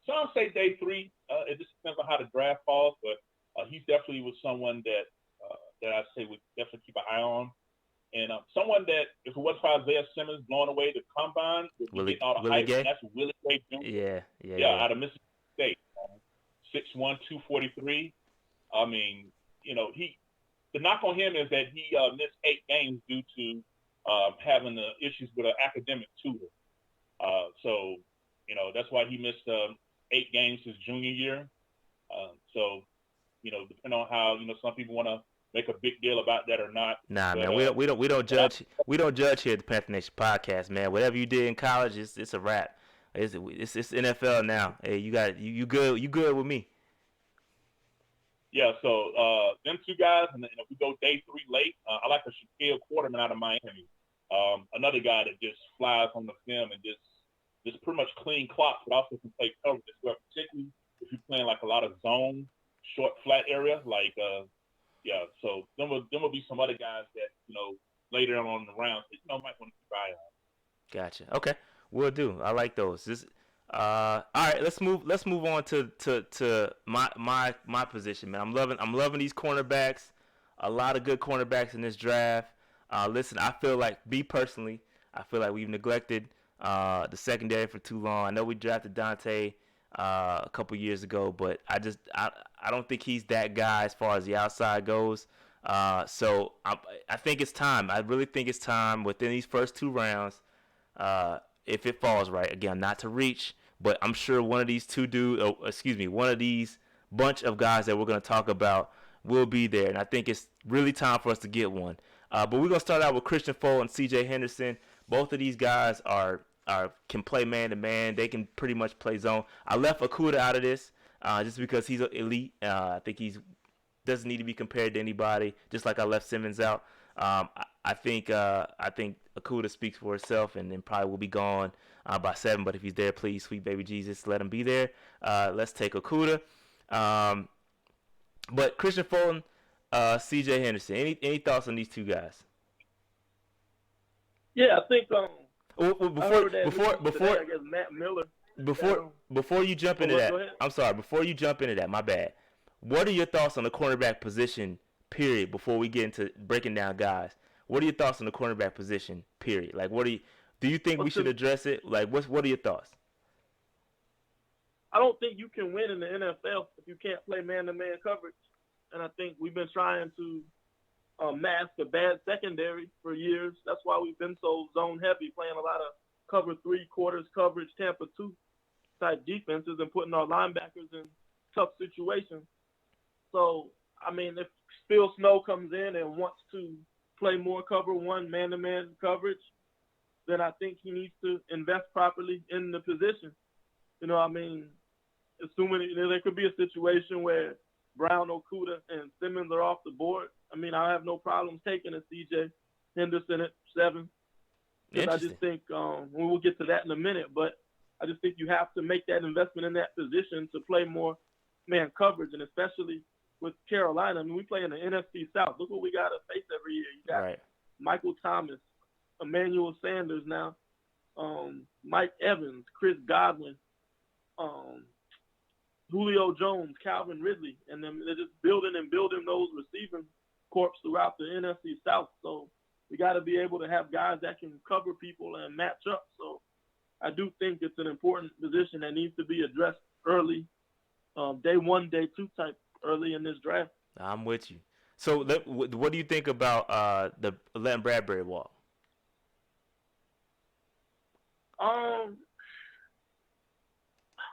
Some say day 3. It just depends on how the draft falls, but he's definitely was someone that I say would definitely keep an eye on. And someone that, if it wasn't for Isaiah Simmons blowing away the combine, would be getting all the hype, and that's Willie Gay Jr. Yeah, out of Mississippi State. 6'1", 243. I mean, the knock on him is that he missed 8 games due to having issues with an academic tutor. So, that's why he missed 8 games his junior year. So, depending on how, some people want to make a big deal about that or not. Nah, but, man, we don't judge. We don't judge here at the Panther Nation podcast, man. Whatever you did in college, it's a wrap. It's NFL now. Hey, you good with me? Yeah. So them 2 guys, and if we go day 3 late, I like the Shaquille Quarterman out of Miami. Another guy that just flies on the film and just pretty much clean clock, but also can play coverage as well, particularly if you're playing like a lot of zone, short, flat area, like. Yeah, so then will be some other guys that, later on in the rounds that, might want to keep an eye on. Gotcha. Okay, will do. I like those. All right, let's move on to my position, man. I'm loving these cornerbacks. A lot of good cornerbacks in this draft. Listen, I feel like we've neglected the secondary for too long. I know we drafted Dante a couple years ago, but I don't think he's that guy as far as the outside goes. So I think it's time. I really think it's time within these first 2 rounds, if it falls right. Again, not to reach, but I'm sure one of these one of these bunch of guys that we're going to talk about will be there, and I think it's really time for us to get one. But we're going to start out with Christian Fuller and C.J. Henderson. Both of these guys can play man-to-man. They can pretty much play zone. I left Okudah out of this just because he's elite. I think he doesn't need to be compared to anybody, just like I left Simmons out. I think Okudah speaks for itself and then probably will be gone by 7. But if he's there, please, sweet baby Jesus, let him be there. Let's take Okudah. But Christian Fulton, C.J. Henderson, any thoughts on these 2 guys? Yeah, I think Before I guess Matt Miller. Before you jump into that, I'm sorry. Before you jump into that, my bad. What are your thoughts on the cornerback position? Period. Before we get into breaking down guys, what are your thoughts on the cornerback position? Period. Like, do you think we should address it? Like, what are your thoughts? I don't think you can win in the NFL if you can't play man-to-man coverage, and I think we've been trying to mask a bad secondary for years. That's why we've been so zone heavy, playing a lot of cover 3 quarters coverage, Tampa 2 type defenses, and putting our linebackers in tough situations. So, I mean, if Phil Snow comes in and wants to play more cover 1 man-to-man coverage, then I think he needs to invest properly in the position. I mean, assuming there could be a situation where Brown, Okudah, and Simmons are off the board. I mean, I have no problems taking a C.J. Henderson at 7. I just think we'll get to that in a minute, but I just think you have to make that investment in that position to play more man coverage, and especially with Carolina. I mean, we play in the NFC South. Look what we got to face every year. You got Michael Thomas, Emmanuel Sanders now, Mike Evans, Chris Godwin, Julio Jones, Calvin Ridley, and then they're just building those receiving corps throughout the NFC South. So we got to be able to have guys that can cover people and match up. So I do think it's an important position that needs to be addressed early, day 1, day 2 type early in this draft. I'm with you. So what do you think about the letting Bradbury walk?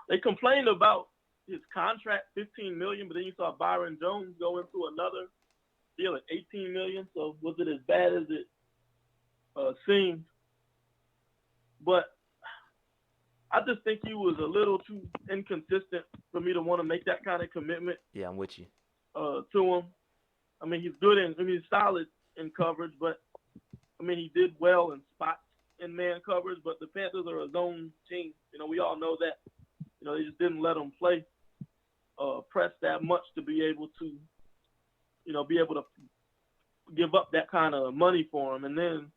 They complained about his contract, $15 million, but then you saw Byron Jones go into another deal at $18 million. So was it as bad as it seemed? But I just think he was a little too inconsistent for me to want to make that kind of commitment. Yeah, I'm with you. To him. I mean, he's solid in coverage, but I mean, he did well in spots in man coverage, but the Panthers are a zone team. We all know that. They just didn't let him play press that much to be able to, be able to give up that kind of money for him. And then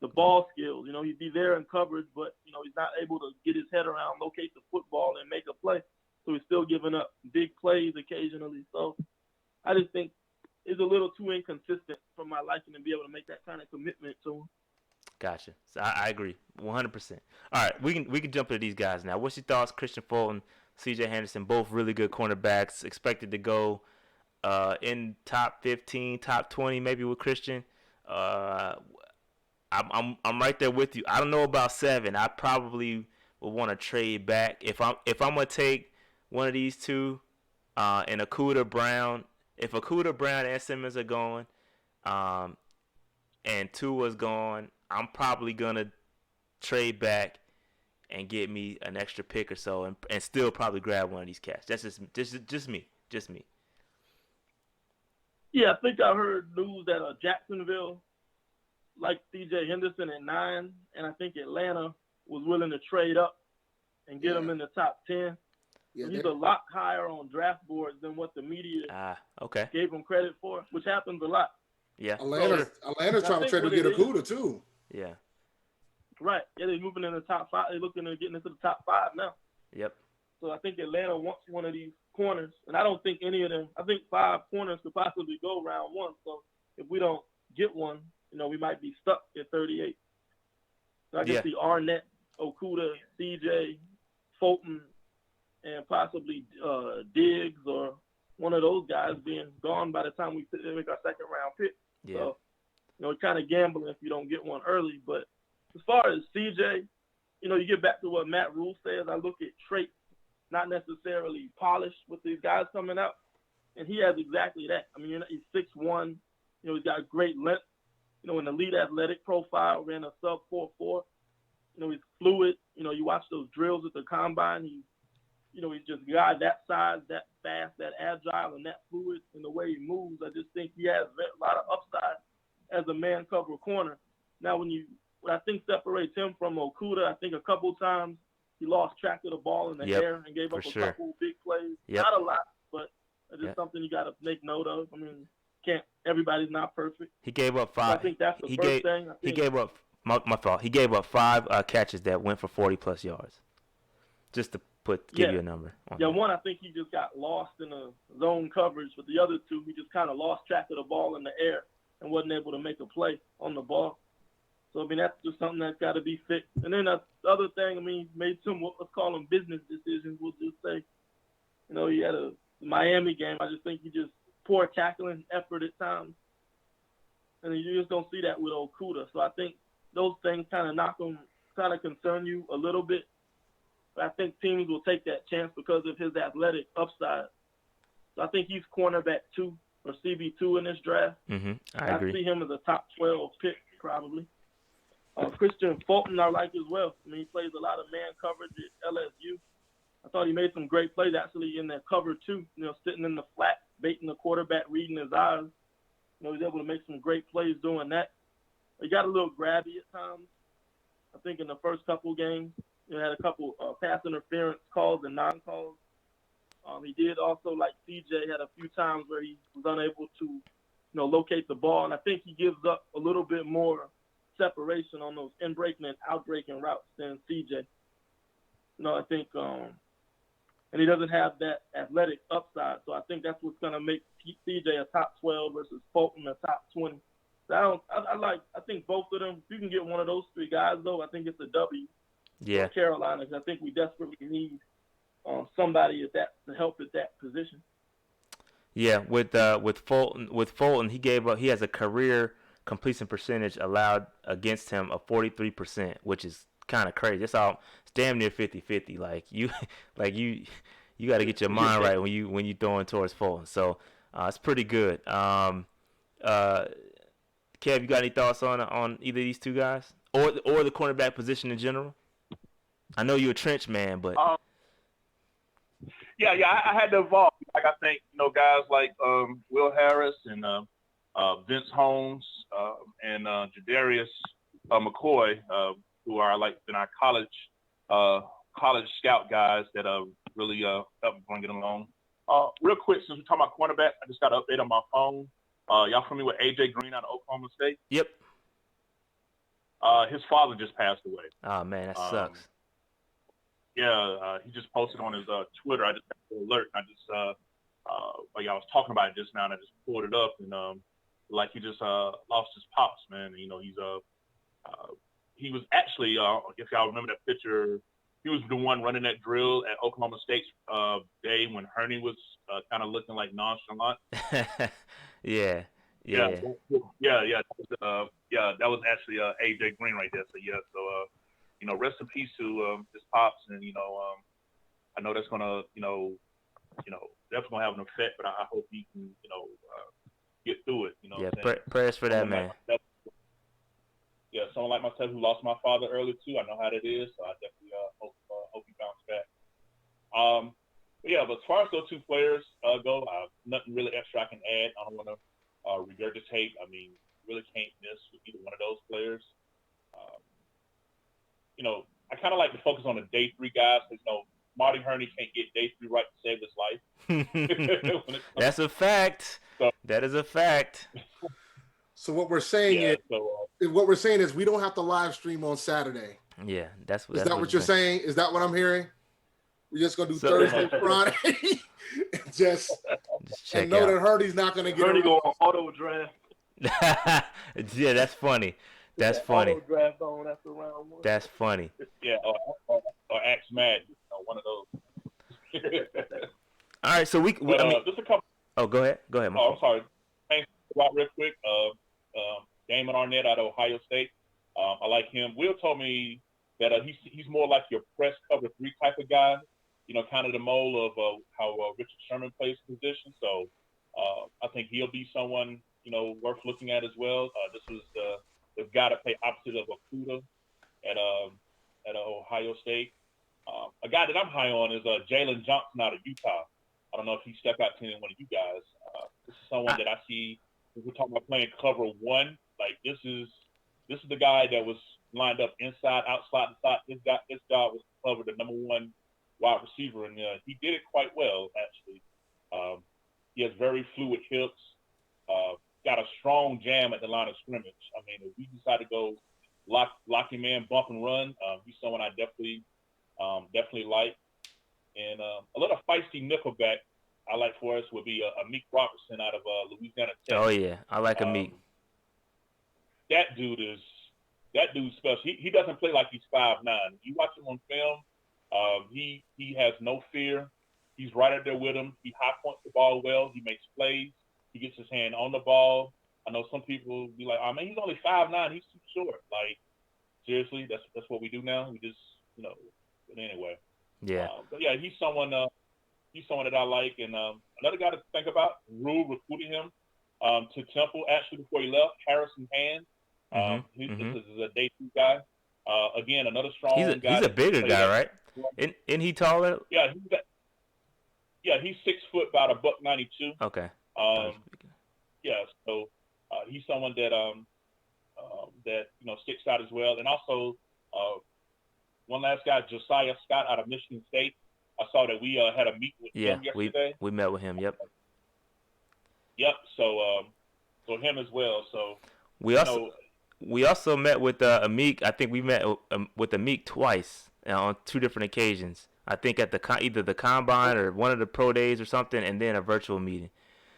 the ball skills. You know, he'd be there in coverage, but, you know, he's not able to get his head around, locate the football, and make a play. So he's still giving up big plays occasionally. So I just think it's a little too inconsistent for my liking to be able to make that kind of commitment to him. Gotcha. So I agree 100%. All right, we can jump into these guys now. What's your thoughts? Christian Fulton, C.J. Henderson, both really good cornerbacks, expected to go in top 15, top 20 maybe with Christian. I'm right there with you. I don't know about 7. I probably would want to trade back if I'm gonna take one of these two, and Okudah Brown. If Okudah Brown and Simmons are going, and Tua's gone, I'm probably gonna trade back and get me an extra pick or so, and still probably grab one of these cats. That's just me. Yeah, I think I heard news that Jacksonville liked C.J. Henderson at 9, and I think Atlanta was willing to trade up and get him in the top 10. Yeah, he's a lot higher on draft boards than what the media gave him credit for, which happens a lot. Yeah, Atlanta's trying to trade to get Okudah too. Yeah. Right. Yeah, they're moving in the top 5. They're looking at getting into the top 5 now. Yep. So I think Atlanta wants one of these corners, and I don't think any of them. I think 5 corners could possibly go round 1. So if we don't get one, you know, we might be stuck at 38. So I can see Arnett, Okudah, CJ, Fulton, and possibly Diggs or one of those guys being gone by the time we make our second round pick. Yeah. So, you know, kind of gambling if you don't get one early. But as far as CJ, you know, you get back to what Matt Rule says. I look at traits, not necessarily polished with these guys coming out. And he has exactly that. I mean, he's 6'1". You know, he's got great length. You know, an elite athletic profile, ran a sub 4.4. You know, he's fluid. You know, you watch those drills at the combine. He's just a guy that size, that fast, that agile, and that fluid in the way he moves. I just think he has a lot of upside as a man cover corner. Now, what I think separates him from Okudah, I think a couple times he lost track of the ball in the air and gave up a couple big plays. Not a lot, but it's just something you got to make note of. I mean, everybody's not perfect. He gave up 5. So I think that's the first thing. He gave up my fault. He gave up 5 catches that went for 40+ yards. Just to give you a number. One, I think he just got lost in the zone coverage, but the other 2, he just kind of lost track of the ball in the air and wasn't able to make a play on the ball. So, I mean, that's just something that's got to be fixed. And then the other thing, I mean, made some, let's call them business decisions. We'll just say, you know, he had a Miami game. I just think he just poor tackling effort at times. And you just don't see that with Okudah. So I think those things kind of concern you a little bit. But I think teams will take that chance because of his athletic upside. So I think he's cornerback 2 or CB2 in this draft. Mm-hmm. I agree. I see him as a top 12 pick probably. Christian Fulton I like as well. I mean, he plays a lot of man coverage at LSU. I thought he made some great plays actually in that cover 2, you know, sitting in the flat, baiting the quarterback, reading his eyes. You know, he's able to make some great plays doing that. He got a little grabby at times. I think in the first couple games, he had a couple pass interference calls and non-calls. He did also, like CJ, had a few times where he was unable to, you know, locate the ball. And I think he gives up a little bit more separation on those in-breaking and out-breaking routes than CJ. You know, I think, and he doesn't have that athletic upside. So I think that's what's going to make CJ a top 12 versus Fulton a top 20. So I think both of them, if you can get one of those 3 guys, though, I think it's a W. Yeah. For Carolina, because I think we desperately need somebody to help at that position. Yeah, with Fulton, he has a career completion percentage allowed against him of 43%, which is kind of crazy. It's damn near 50-50. Like you got to get your mind right when you throwing towards Fulton. So it's pretty good. Kev, you got any thoughts on either of these 2 guys or the cornerback position in general? I know you're a trench man, but I had to evolve. Like I think, you know, guys like Will Harris and Vince Holmes and Jadarius McCoy, who are like in our college scout guys that really helped bring it along. Real quick, since we're talking about cornerback, I just got an update on my phone. Y'all familiar with AJ Green out of Oklahoma State? Yep. His father just passed away. Oh man, that sucks. Yeah, he just posted on his Twitter. I just got an alert. I just like I was talking about it just now, and I just pulled it up, and like he just lost his pops, man. You know, he was actually, if y'all remember that picture, he was the one running that drill at Oklahoma State's day when Hurney was kind of looking like nonchalant. Yeah. Yeah. That was actually AJ Green right there. So you know, rest in peace to his pops, and I know that's gonna, definitely gonna have an effect, but I hope he can, get through it. You know. Yeah, prayers for that man. Yeah, someone like myself who lost my father early too. I know how that is, so I definitely hope he bounce back. But as far as those two players go, nothing really extra I can add. I don't want to regurgitate. I mean, you really can't miss with either one of those players. I kind of like to focus on the day three guys because Marty Hurney can't get day three right to save his life. That's a fact. So, that is a fact. So what we're saying is we don't have to live stream on Saturday. Yeah, is that what you're saying? Is that what I'm hearing? We're just gonna do Thursday, Friday, and just check and know out. that Hurdy's not gonna get Hurdy go on auto draft. Yeah, that's funny. That's funny. Auto draft on after round 1. That's funny. Yeah, or Axe Mad, one of those. All right, so just a couple. Oh, go ahead. I'm sorry. Thanks about real quick. Damon Arnett out of Ohio State. I like him. Will told me that he's more like your press cover 3 type of guy. Kind of the mold of how Richard Sherman plays position. So I think he'll be someone worth looking at as well. This was the guy that played opposite of Okuda at Ohio State. A guy that I'm high on is Jalen Johnson out of Utah. I don't know if he stepped out to any one of you guys. This is someone that I see. We're talking about playing cover 1. Like this is the guy that was lined up inside, outside, inside. This guy was covered the number 1 wide receiver, and he did it quite well actually. He has very fluid hips. Got a strong jam at the line of scrimmage. I mean, if we decide to go lock him in, bump and run, he's someone I definitely like. And a little feisty nickelback I like for us would be Amik Robertson out of Louisiana Tech. Oh yeah, I like Amik. That dude's special. He doesn't play like he's 5'9". You watch him on film, he has no fear. He's right up there with him. He high points the ball well. He makes plays. He gets his hand on the ball. I know some people be like, "Oh man, he's only 5'9". He's too short." Like seriously, that's what we do now. We just But anyway. Yeah. But yeah, he's someone that I like, and another guy to think about. Rule recruited him to Temple actually before he left. Harrison Hand. This is a day 2 guy. Again, another strong guy. He's a bigger guy, right? Isn't he taller? Yeah, he's 6 foot, about $192. Okay. Yeah, so he's someone that sticks out as well, and also one last guy, Josiah Scott out of Michigan State. I saw that we had a meeting with him yesterday. we met with him. Yep. Yep. So him as well. So we also met with Amik. I think we met with Amik twice on 2 different occasions. I think at either the combine or one of the pro days or something, and then a virtual meeting.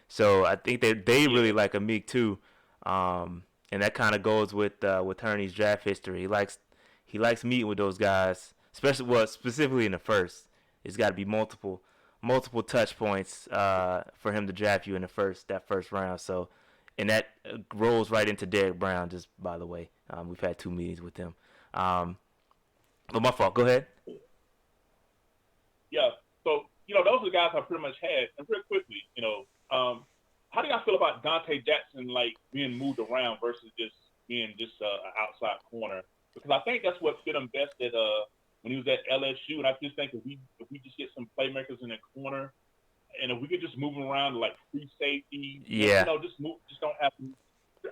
So I think they really like Amik too, and that kind of goes with Hurney's draft history. He likes meeting with those guys, specifically in the first. It's got to be multiple touch points for him to draft you in that first round. So, and that rolls right into Derrick Brown. Just by the way, we've had 2 meetings with him. But my fault. Go ahead. Yeah. So those are the guys I pretty much had. And real quickly, how do y'all feel about Dante Jackson being moved around versus just being an outside corner? Because I think that's what fit him best at when he was at LSU, and I just think if we just get some playmakers in the corner, and if we could just move him around like free safety, just don't have to.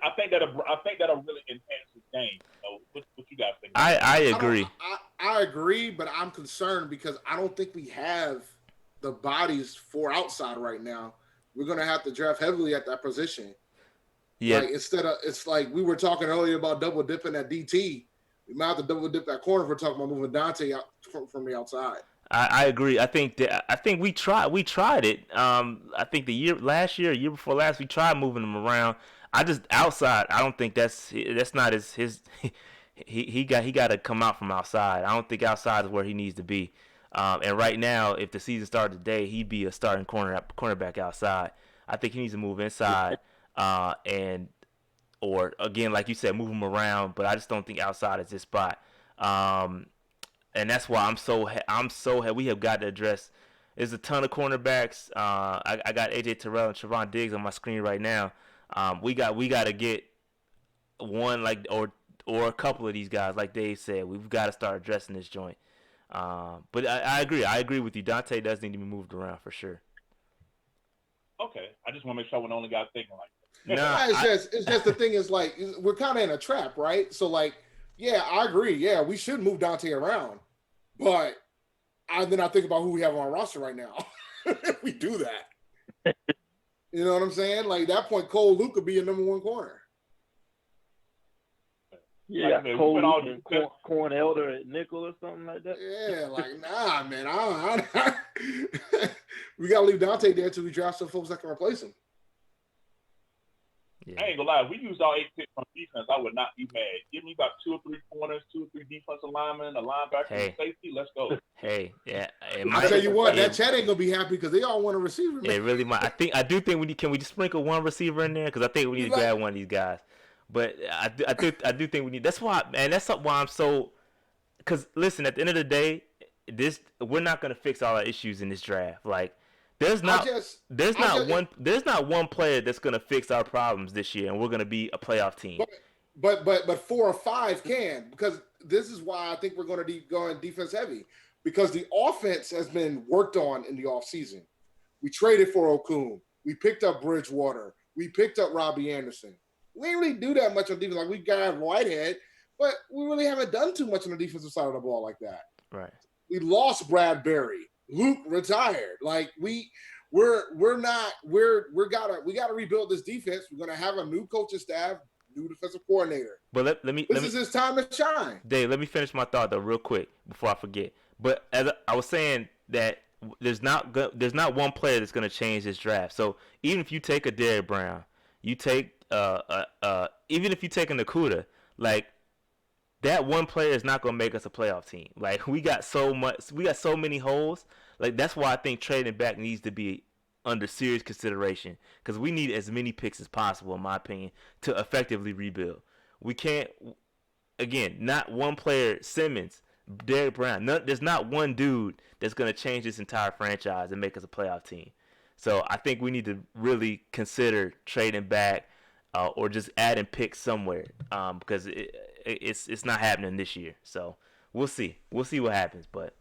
I think that'll really enhance his game. What you guys think? I agree. I agree, but I'm concerned because I don't think we have the bodies for outside right now. We're gonna have to draft heavily at that position. Yeah. Like it's like we were talking earlier about double dipping at DT. We might have to double dip that corner if we're talking about moving Dante out from the outside. I agree. I think we tried it. I think year before last, we tried moving him around. I just outside. I don't think that's not his. He got to come out from outside. I don't think outside is where he needs to be. And right now, if the season started today, he'd be a starting cornerback outside. I think he needs to move inside, or again, like you said, move him around. But I just don't think outside is his spot. And that's why we have got to address. There's a ton of cornerbacks. I got AJ Terrell and Trevon Diggs on my screen right now. We got to get one or a couple of these guys, like Dave said. We've got to start addressing this joint. But I agree. I agree with you. Dante does need to be moved around for sure. Okay, I just want to make sure I'm the only guy thinking like that. It's just the thing is like we're kind of in a trap, right? So like, yeah, I agree. Yeah, we should move Dante around, but then I think about who we have on our roster right now. If we do that, you know what I'm saying? Like at that point, Cole Luke could be a number one corner. Yeah, like, Cole and Corn Elder at nickel or something like that. Yeah, like nah, man. We gotta leave Dante there until we draft some folks that can replace him. Yeah. I ain't gonna lie. If we used all 8 picks on defense, I would not be mad. Give me about 2 or 3 corners, 2 or 3 defensive linemen, a linebacker, and safety. Let's go. Hey, yeah. I tell you what, that chat ain't gonna be happy because they all want a receiver. Man. It really might. I do think can we just sprinkle one receiver in there? Because I think we need to grab one of these guys. But I do think we need. That's why, man. That's why I'm so. Because listen, at the end of the day, we're not gonna fix all our issues in this draft. Like, there's not one player that's gonna fix our problems this year, and we're gonna be a playoff team. But 4 or 5 can, because this is why I think we're gonna be going defense heavy, because the offense has been worked on in the offseason. We traded for Okun. We picked up Bridgewater. We picked up Robbie Anderson. We didn't really do that much on defense. Like, we got Whitehead, but we really haven't done too much on the defensive side of the ball like that. Right. We lost Bradbury. Luke retired. Like, we gotta rebuild this defense. We're gonna have a new coaching staff, new defensive coordinator. But this is his time to shine. Dave, let me finish my thought though, real quick before I forget. But as I was saying that there's not one player that's gonna change this draft. So even if you take a Derrick Brown, you take even if you take a Nakuda, like, that one player is not gonna make us a playoff team. Like, we got so many holes. Like, that's why I think trading back needs to be under serious consideration, because we need as many picks as possible, in my opinion, to effectively rebuild. We can't, again, not one player, Simmons, Derrick Brown. There's not one dude that's gonna change this entire franchise and make us a playoff team. So I think we need to really consider trading back or just adding picks somewhere, because it's not happening this year. So we'll see what happens. But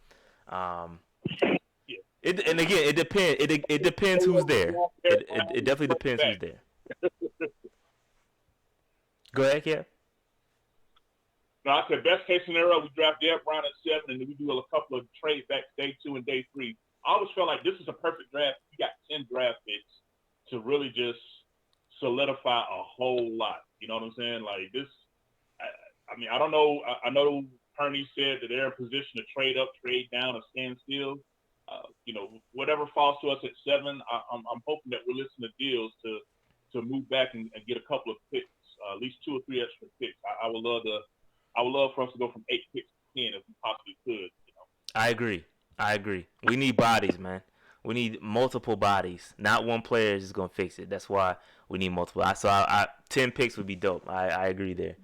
it depends. It depends who's there. It definitely depends who's there. Go ahead, Kev. No, I said best case scenario, we draft Derrick Brown at 7, and then we do a couple of trade backs day 2 and day 3. I always felt like this is a perfect draft. We got 10 draft picks to really just solidify a whole lot. You know what I'm saying? Like this, I mean, I don't know. I know Perney said that they're in position to trade up, trade down, or stand still. You know, whatever falls to us at 7, I'm hoping that we're listening to deals to move back and get a couple of picks, at least 2 or 3 extra picks. I would love for us to go from 8 picks to 10 if we possibly could. You know. I agree. We need bodies, man. We need multiple bodies. Not one player is just gonna fix it. That's why we need multiple. So 10 picks would be dope. I agree there.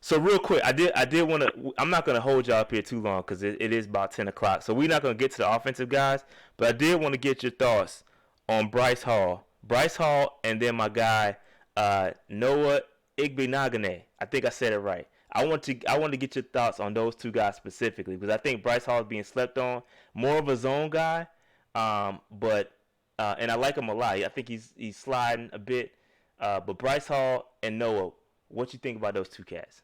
So real quick, I did want to. I'm not gonna hold y'all up here too long because it is about 10 o'clock. So we're not gonna get to the offensive guys, but I did want to get your thoughts on Bryce Hall, and then my guy Noah Igbenogany. I think I said it right. I want to get your thoughts on those 2 guys specifically, because I think Bryce Hall is being slept on, more of a zone guy, but and I like him a lot. I think he's sliding a bit, but Bryce Hall and Noah, what you think about those 2 cats?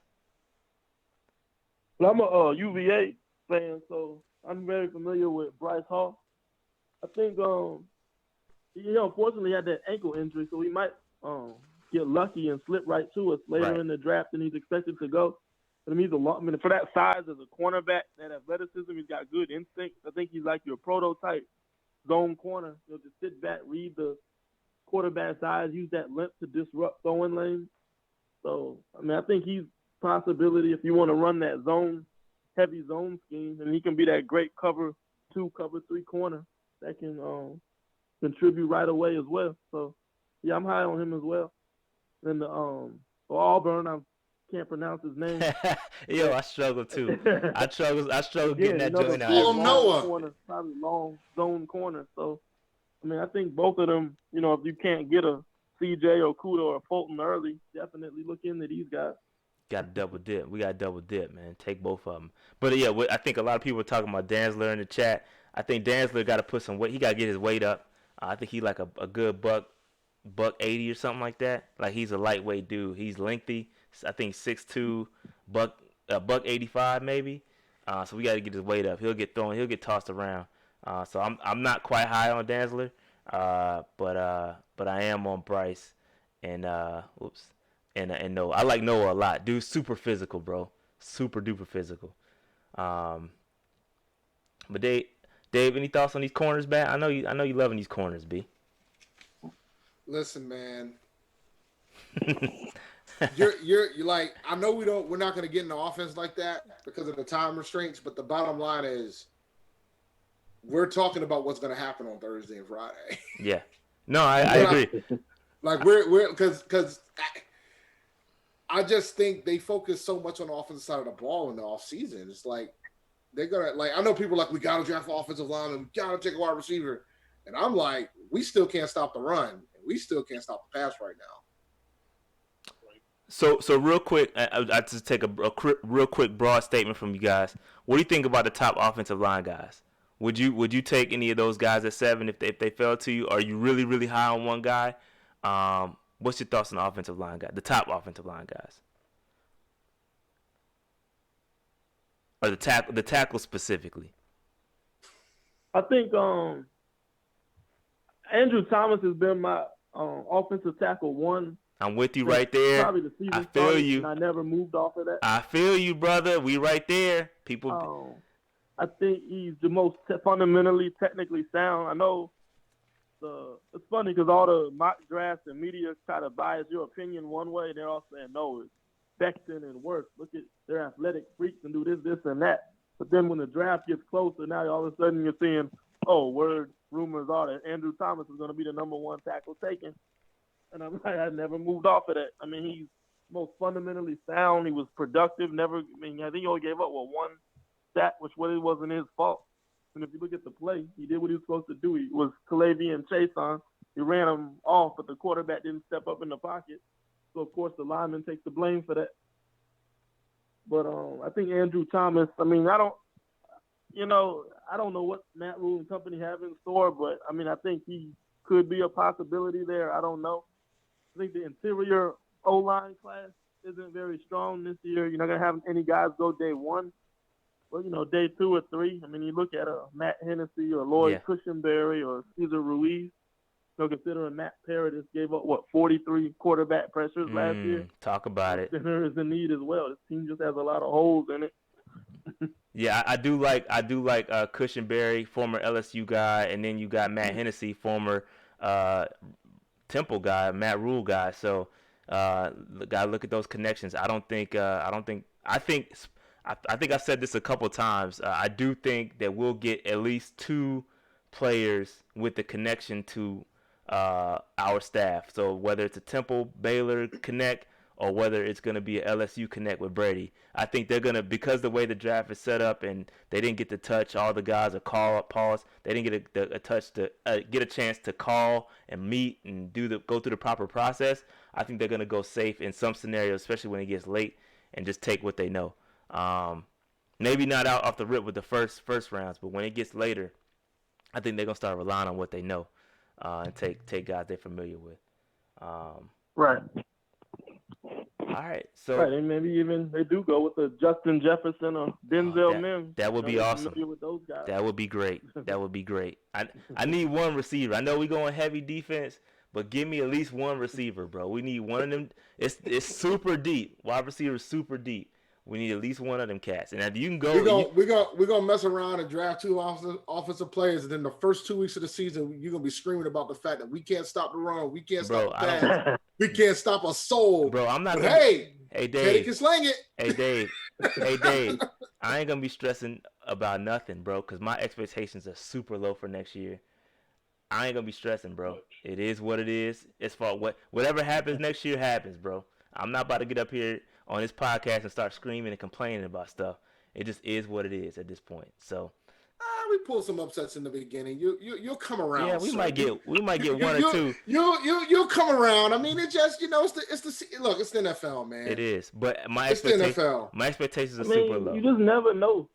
Well, I'm a UVA fan, so I'm very familiar with Bryce Hall. I think he unfortunately had that ankle injury, so he might get lucky and slip right to us later Right. in the draft than he's expected to go. But I mean, for that size as a cornerback, that athleticism, he's got good instincts. I think he's like your prototype zone corner. He'll just sit back, read the quarterback's eyes, use that length to disrupt throwing lanes. So, I mean, I think he's a possibility if you want to run that heavy zone scheme, and he can be that great cover 2, cover 3 corner that can contribute right away as well. So, yeah, I'm high on him as well. And for Auburn, I can't pronounce his name. Yo, I struggle too. I struggle getting that joint out. Call him Noah. Corner, probably long zone corner. So, I mean, I think both of them, if you can't get a CJ or Kudo or Fulton early, definitely look into these guys. Got to double dip. We got to double dip, man. Take both of them. But, yeah, I think a lot of people are talking about Dantzler in the chat. I think Dantzler got to put some weight. He got to get his weight up. I think he like a good buck 80 or something like that. Like, he's a lightweight dude. He's lengthy. I think 6'2", buck 85 maybe. So we got to get his weight up. He'll get thrown. He'll get tossed around. So I'm not quite high on Dantzler, but I am on Bryce and Noah. I like Noah a lot. Dude's super physical, bro. Super duper physical. But Dave, any thoughts on these corners, man? I know you loving these corners, B. Listen, man. you're like, I know we're not going to get into offense like that because of the time restraints, but the bottom line is we're talking about what's going to happen on Thursday and Friday. Yeah. No, I agree. Like we're because I just think they focus so much on the offensive side of the ball in the offseason. It's like they're gonna I know people are like, we gotta draft offensive line and we gotta take a wide receiver. And I'm like, we still can't stop the run. And we still can't stop the pass right now. So real quick, I just take a real quick broad statement from you guys. What do you think about the top offensive line guys? Would you take any of those guys at 7 if they fell to you? Are you really, really high on one guy? What's your thoughts on the offensive line guy, the top offensive line guys, or the tackle specifically? I think Andrew Thomas has been my offensive tackle 1. I'm with you right there. Probably the season I feel started, you. and I never moved off of that. I feel you, brother. We right there. People. I think he's the most fundamentally, technically sound. I know it's funny because all the mock drafts and media try to bias your opinion one way. They're all saying, no, it's Becton and Wirth. Look at their athletic freaks and do this, and that. But then when the draft gets closer, now all of a sudden you're seeing, rumors are that Andrew Thomas is going to be the number 1 tackle taken. And I'm like, I never moved off of that. I mean, he's most fundamentally sound. He was productive. I think he only gave up, 1 sack, which really wasn't his fault. And if you look at the play, he did what he was supposed to do. He was Calavian and Chase on. He ran him off, but the quarterback didn't step up in the pocket. So, of course, the lineman takes the blame for that. But I think Andrew Thomas, I mean, I don't know what Matt Rule and company have in store, but, I mean, I think he could be a possibility there. I don't know. I think the interior O-line class isn't very strong this year. You're not going to have any guys go day 1. Well, day 2 or 3. I mean, you look at Matt Hennessy or Lloyd Cushenberry or Cesar Ruiz. Considering Matt Paradis gave up 43 quarterback pressures last year. Talk about it. Center is in need as well. This team just has a lot of holes in it. Yeah, I do like Cushenberry, former LSU guy, and then you got Matt Hennessy, former Temple guy, Matt Rule guy. So, gotta look at those connections. I think I said this a couple times. I do think that we'll get at least 2 players with the connection to our staff. So whether it's a Temple Baylor connect or whether it's going to be a LSU connect with Brady, I think they're going to, because the way the draft is set up and they didn't get to touch all the guys or call up pause. They didn't get a touch to get a chance to call and meet and go through the proper process. I think they're going to go safe in some scenarios, especially when it gets late, and just take what they know. Maybe not out off the rip with the first rounds, but when it gets later, I think they're gonna start relying on what they know, and take guys they're familiar with. Right. All right. So. Right, and maybe even they do go with the Justin Jefferson or Denzel Mims. That would be awesome. With those guys. That would be great. That would be great. I need one receiver. I know we're going heavy defense, but give me at least one receiver, bro. We need one of them. It's super deep. Wide receiver is super deep. We need at least one of them cats. And if you can go, we're gonna mess around and draft 2 offensive players, and then the first 2 weeks of the season, you're gonna be screaming about the fact that we can't stop the run, we can't stop the pass, we can't stop a soul. Bro, I'm not. But gonna, hey, Dave, Teddy can sling it. Hey Dave, I ain't gonna be stressing about nothing, bro, because my expectations are super low for next year. I ain't gonna be stressing, bro. It is what it is. As far whatever happens next year happens, bro. I'm not about to get up here on this podcast and start screaming and complaining about stuff. It just is what it is at this point. So we pulled some upsets in the beginning. You'll come around. Yeah, we might get one or two. You'll come around. I mean, it just it's the NFL, man. It is, but it's the NFL. My expectations are super low. You just never know.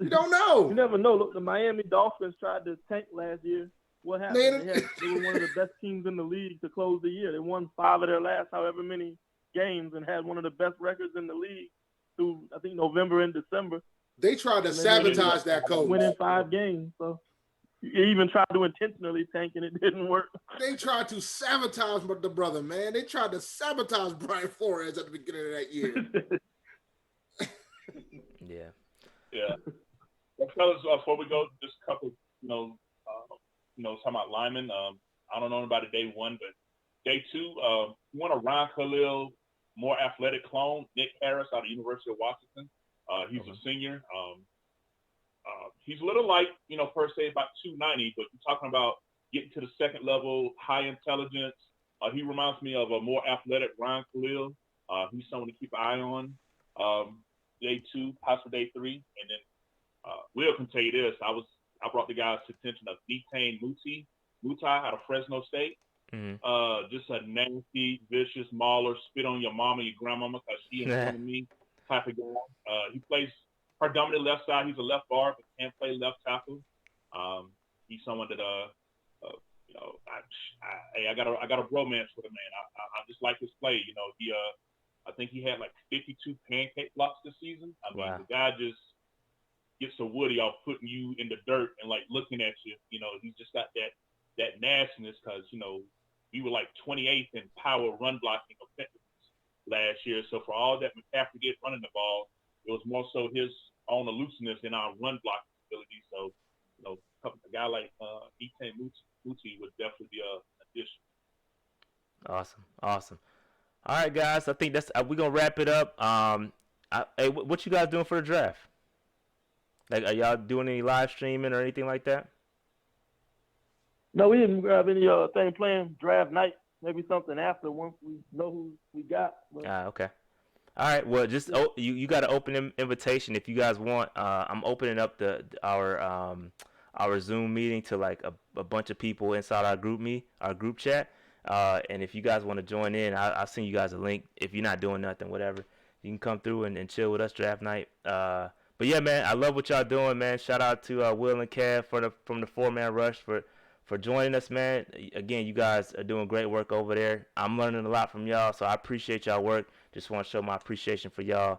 You don't know. You never know. Look, the Miami Dolphins tried to tank last year. What happened? They were one of the best teams in the league to close the year. They won 5 of their last however many games and had one of the best records in the league through, I think, November and December. They tried to sabotage that coach. Winning 5 games. So you even tried to intentionally tank and it didn't work. They tried to sabotage the brother, man. They tried to sabotage Brian Flores at the beginning of that year. Yeah. Well, fellas, before we go, just a couple, talking about linemen. I don't know about day 1, but day 2, you want a Ron Khalil, more athletic clone, Nick Harris out of University of Washington. He's a senior. He's a little light, per se, about 290, but you're talking about getting to the second level, high intelligence. He reminds me of a more athletic Ron Khalil. He's someone to keep an eye on. Day 2, possibly day 3, and then Will can tell you this. I brought the guys to attention of Detained Mutai out of Fresno State. Mm-hmm. Just a nasty, vicious mauler, spit on your mama, your grandmama, because she in front of me type of guy. He plays predominantly left side. He's a left guard, but can't play left tackle. He's someone that I got a bromance with him, man. I just like his play. I think he had like 52 pancake blocks this season. I mean, The guy just gets so woody off putting you in the dirt and like looking at you. He's just got that nastiness because we were like 28th in power run blocking effectiveness last year. So for all that McCaffrey did running the ball, it was more so his own elusiveness in our run blocking ability. So a guy like Ete Muti would definitely be an addition. Awesome. All right, guys. I think that's we're gonna wrap it up. Hey, what you guys doing for the draft? Like, are y'all doing any live streaming or anything like that? No, we didn't have any thing planned draft night. Maybe something after once we know who we got. Okay. All right. Well, just you got an open invitation if you guys want. I'm opening up our Zoom meeting to like a bunch of people inside our group chat. And if you guys want to join in, I'll send you guys a link. If you're not doing nothing, whatever, you can come through and chill with us draft night. But yeah, man, I love what y'all doing, man. Shout out to Will and Kev from the 4-Man Rush for joining us, man. Again, you guys are doing great work over there. I'm learning a lot from y'all, so I appreciate y'all work. Just want to show my appreciation for y'all.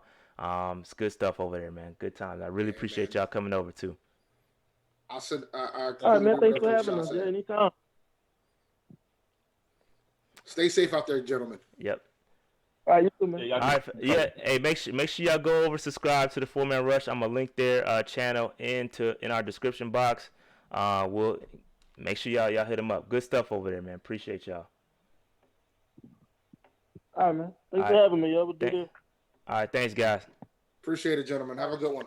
It's good stuff over there, man. Good times. I really appreciate y'all coming over too. All right, man. Thanks for having us. Yeah, anytime. Stay safe out there, gentlemen. Yep. All right, you too, man. All right, yeah. Hey, make sure y'all go over, subscribe to the 4-Man Rush. I'm gonna link their channel in our description box. We'll make sure y'all hit them up. Good stuff over there, man. Appreciate y'all. All right, man. Thanks for having me. All right, thanks, guys. Appreciate it, gentlemen. Have a good one.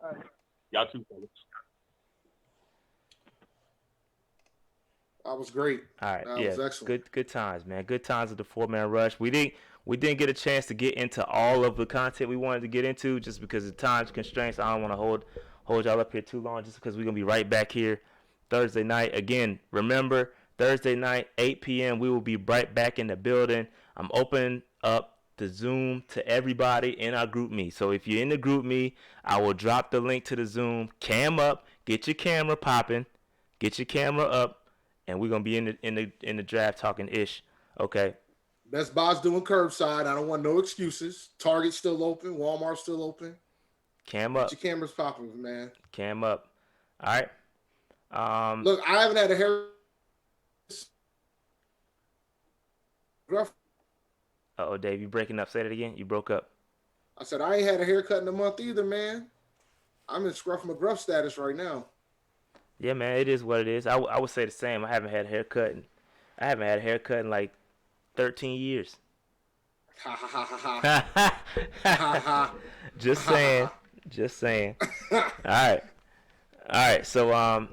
All right. Y'all too, fellas. That was great. All right, that was excellent. Good times, man. Good times at the 4-Man Rush. We didn't get a chance to get into all of the content we wanted to get into just because of time constraints. I don't want to hold y'all up here too long just because we're gonna be right back here Thursday night. Again, remember Thursday night, 8 p.m. We will be right back in the building. I'm opening up the Zoom to everybody in our group me. So if you're in the group me, I will drop the link to the Zoom. Cam up, get your camera popping, get your camera up. And we're gonna be in the draft talking ish, okay? Best Buy's doing curbside. I don't want no excuses. Target's still open. Walmart's still open. Cam up. Get your cameras popping, man. Cam up. All right. Look, I haven't had a hair. McGruff. Uh-oh, Dave, you breaking up. Say that again. You broke up. I said I ain't had a haircut in a month either, man. I'm in Scruff McGruff status right now. Yeah, man, it is what it is. I would say the same. I haven't had a haircut in like 13 years. Ha ha ha ha ha. Ha ha. Just saying. Just saying. All right. So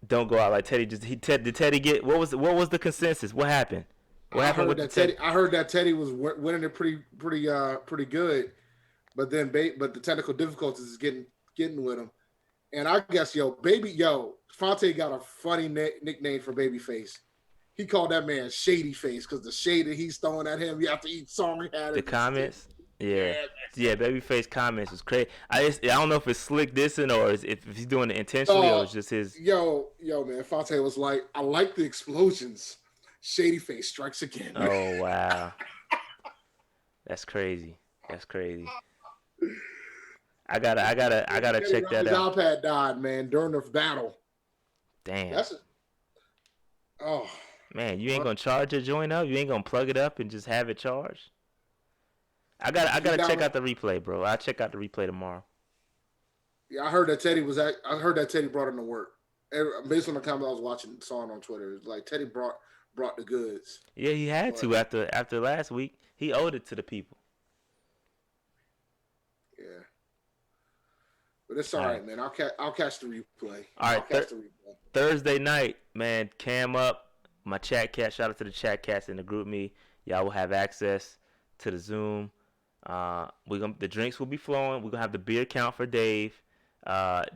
don't go out like Teddy. Did Teddy get what was the consensus? What happened? I heard that Teddy was winning it pretty good, but the technical difficulties is getting with him. And I guess Fonte got a funny nickname for Babyface. He called that man Shady Face because the shade that he's throwing at him, you have to eat song he had. The comments, yeah, Babyface comments was crazy. I don't know if it's slick dissing or if he's doing it intentionally or it's just his. Yo, man, Fonte was like, I like the explosions. Shady Face strikes again. Oh wow, that's crazy. I gotta check that out. His iPad died, man, during the battle. Damn. Man, you ain't gonna charge your joint up? You ain't gonna plug it up and just have it charged? I gotta check out the replay, bro. I'll check out the replay tomorrow. Yeah, I heard that Teddy brought him to work. Based on the comments I was watching, saw it on Twitter. It was like Teddy brought the goods. Yeah, he had to after last week. He owed it to the people. Yeah. But it's all right, man. I'll catch the replay. All right, Thursday night, man. Cam up. My chat cat. Shout out to the chat cats in the group me. Y'all will have access to the Zoom. The drinks will be flowing. We're gonna have the beer count for Dave.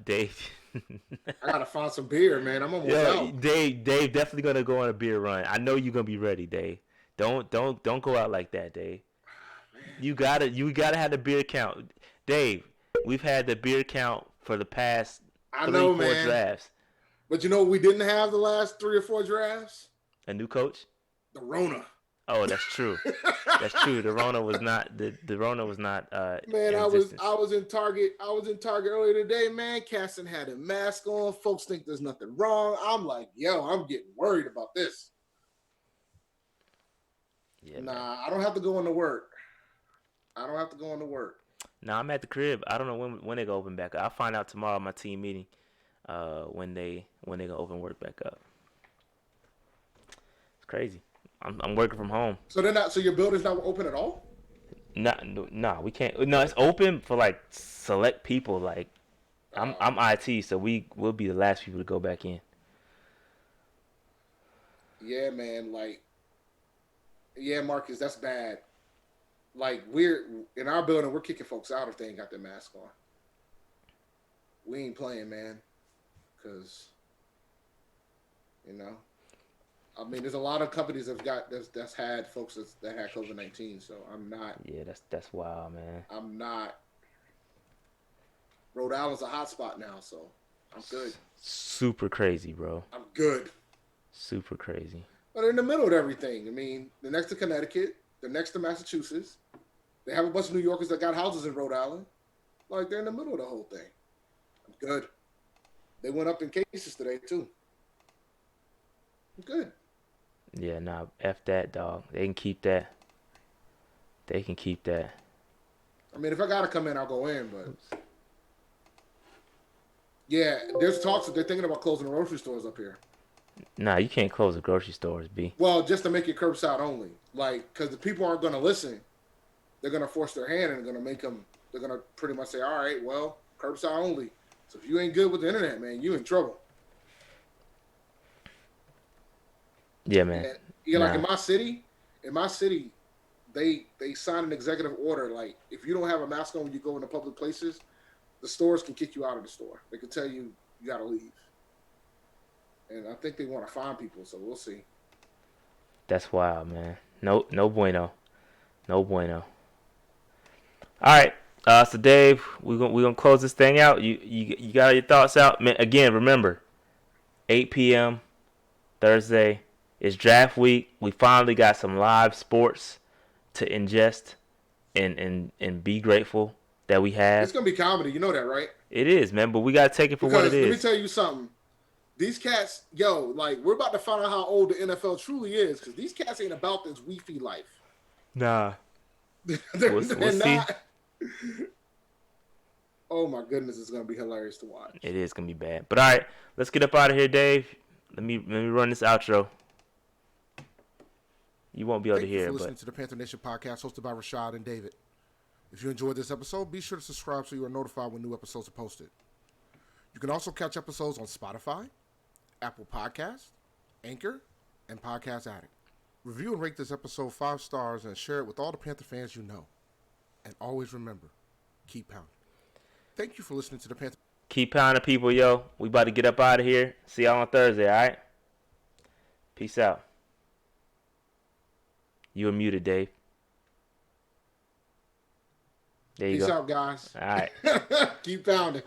Dave. I gotta find some beer, man. I'm almost out. Dave definitely gonna go on a beer run. I know you're gonna be ready, Dave. Don't go out like that, Dave. You gotta have the beer count, Dave. We've had the beer count for the past 3-4 drafts. But you know what we didn't have the last 3 or 4 drafts? A new coach? The Rona. Oh, that's true. That's true. The Rona was not. The Rona was not. Man, I was in Target. Earlier today. Man, Caston had a mask on. Folks think there's nothing wrong. I'm like, I'm getting worried about this. Yeah. Nah, I don't have to go into work. Nah, I'm at the crib. I don't know when they gonna open back up. I'll find out tomorrow at my team meeting. When they gonna open work back up. It's crazy. I'm working from home. So your building's not open at all? No, we can't. No, it's open for like select people. Like I'm IT, so we'll be the last people to go back in. Yeah, man. Marcus, that's bad. Like in our building, we're kicking folks out if they ain't got their mask on. We ain't playing, man. Because, I mean, there's a lot of companies that's had folks that had COVID-19. So I'm not. Yeah, that's wild, man. I'm not. Rhode Island's a hot spot now, so I'm good. Super crazy, bro. I'm good. Super crazy. But they're in the middle of everything. I mean, they're next to Connecticut. They're next to Massachusetts. They have a bunch of New Yorkers that got houses in Rhode Island. Like, they're in the middle of the whole thing. I'm good. They went up in cases today, too. I'm good. Yeah, nah, F that, dog. They can keep that. I mean, if I got to come in, I'll go in, but... Yeah, there's talks that they're thinking about closing the grocery stores up here. Nah, you can't close the grocery stores, B. Well, just to make it curbside only. Like, because the people aren't going to listen. They're going to force their hand and they're going to pretty much say, all right, well, curbside only. So if you ain't good with the internet, man, you in trouble. Yeah, man. And, like in my city, they signed an executive order. Like, if you don't have a mask on when you go into public places, the stores can kick you out of the store. They can tell you got to leave. And I think they want to fine people, so we'll see. That's wild, man. No bueno. No bueno. All right. So Dave, we're gonna close this thing out. You got your thoughts out, man. Again, remember, 8 p.m. Thursday is draft week. We finally got some live sports to ingest and be grateful that we have. It's gonna be comedy, you know that, right? It is, man. But we gotta take it for what it is. Let me tell you something. These cats, yo, like we're about to find out how old the NFL truly is because these cats ain't about this Wi-Fi life. Nah. they're We'll see. not. Oh my goodness, it's gonna be hilarious to watch. It is gonna be bad. But all right, let's get up out of here, Dave. Let me run this outro. You won't be able to hear, Thank you for but listening to the Panther Nation podcast hosted by Rashad and David. If you enjoyed this episode, be sure to subscribe so you are notified when new episodes are posted. You can also catch episodes on Spotify, Apple Podcasts, Anchor, and Podcast Addict. Review and rate this episode 5 stars and share it with all the Panther fans you know. And always remember, keep pounding. Thank you for listening to the Panther. keep pounding, people, yo. We about to get up out of here. See y'all on Thursday, all right? Peace out. You were muted, Dave. There you Peace go. out, guys. All right. Keep pounding.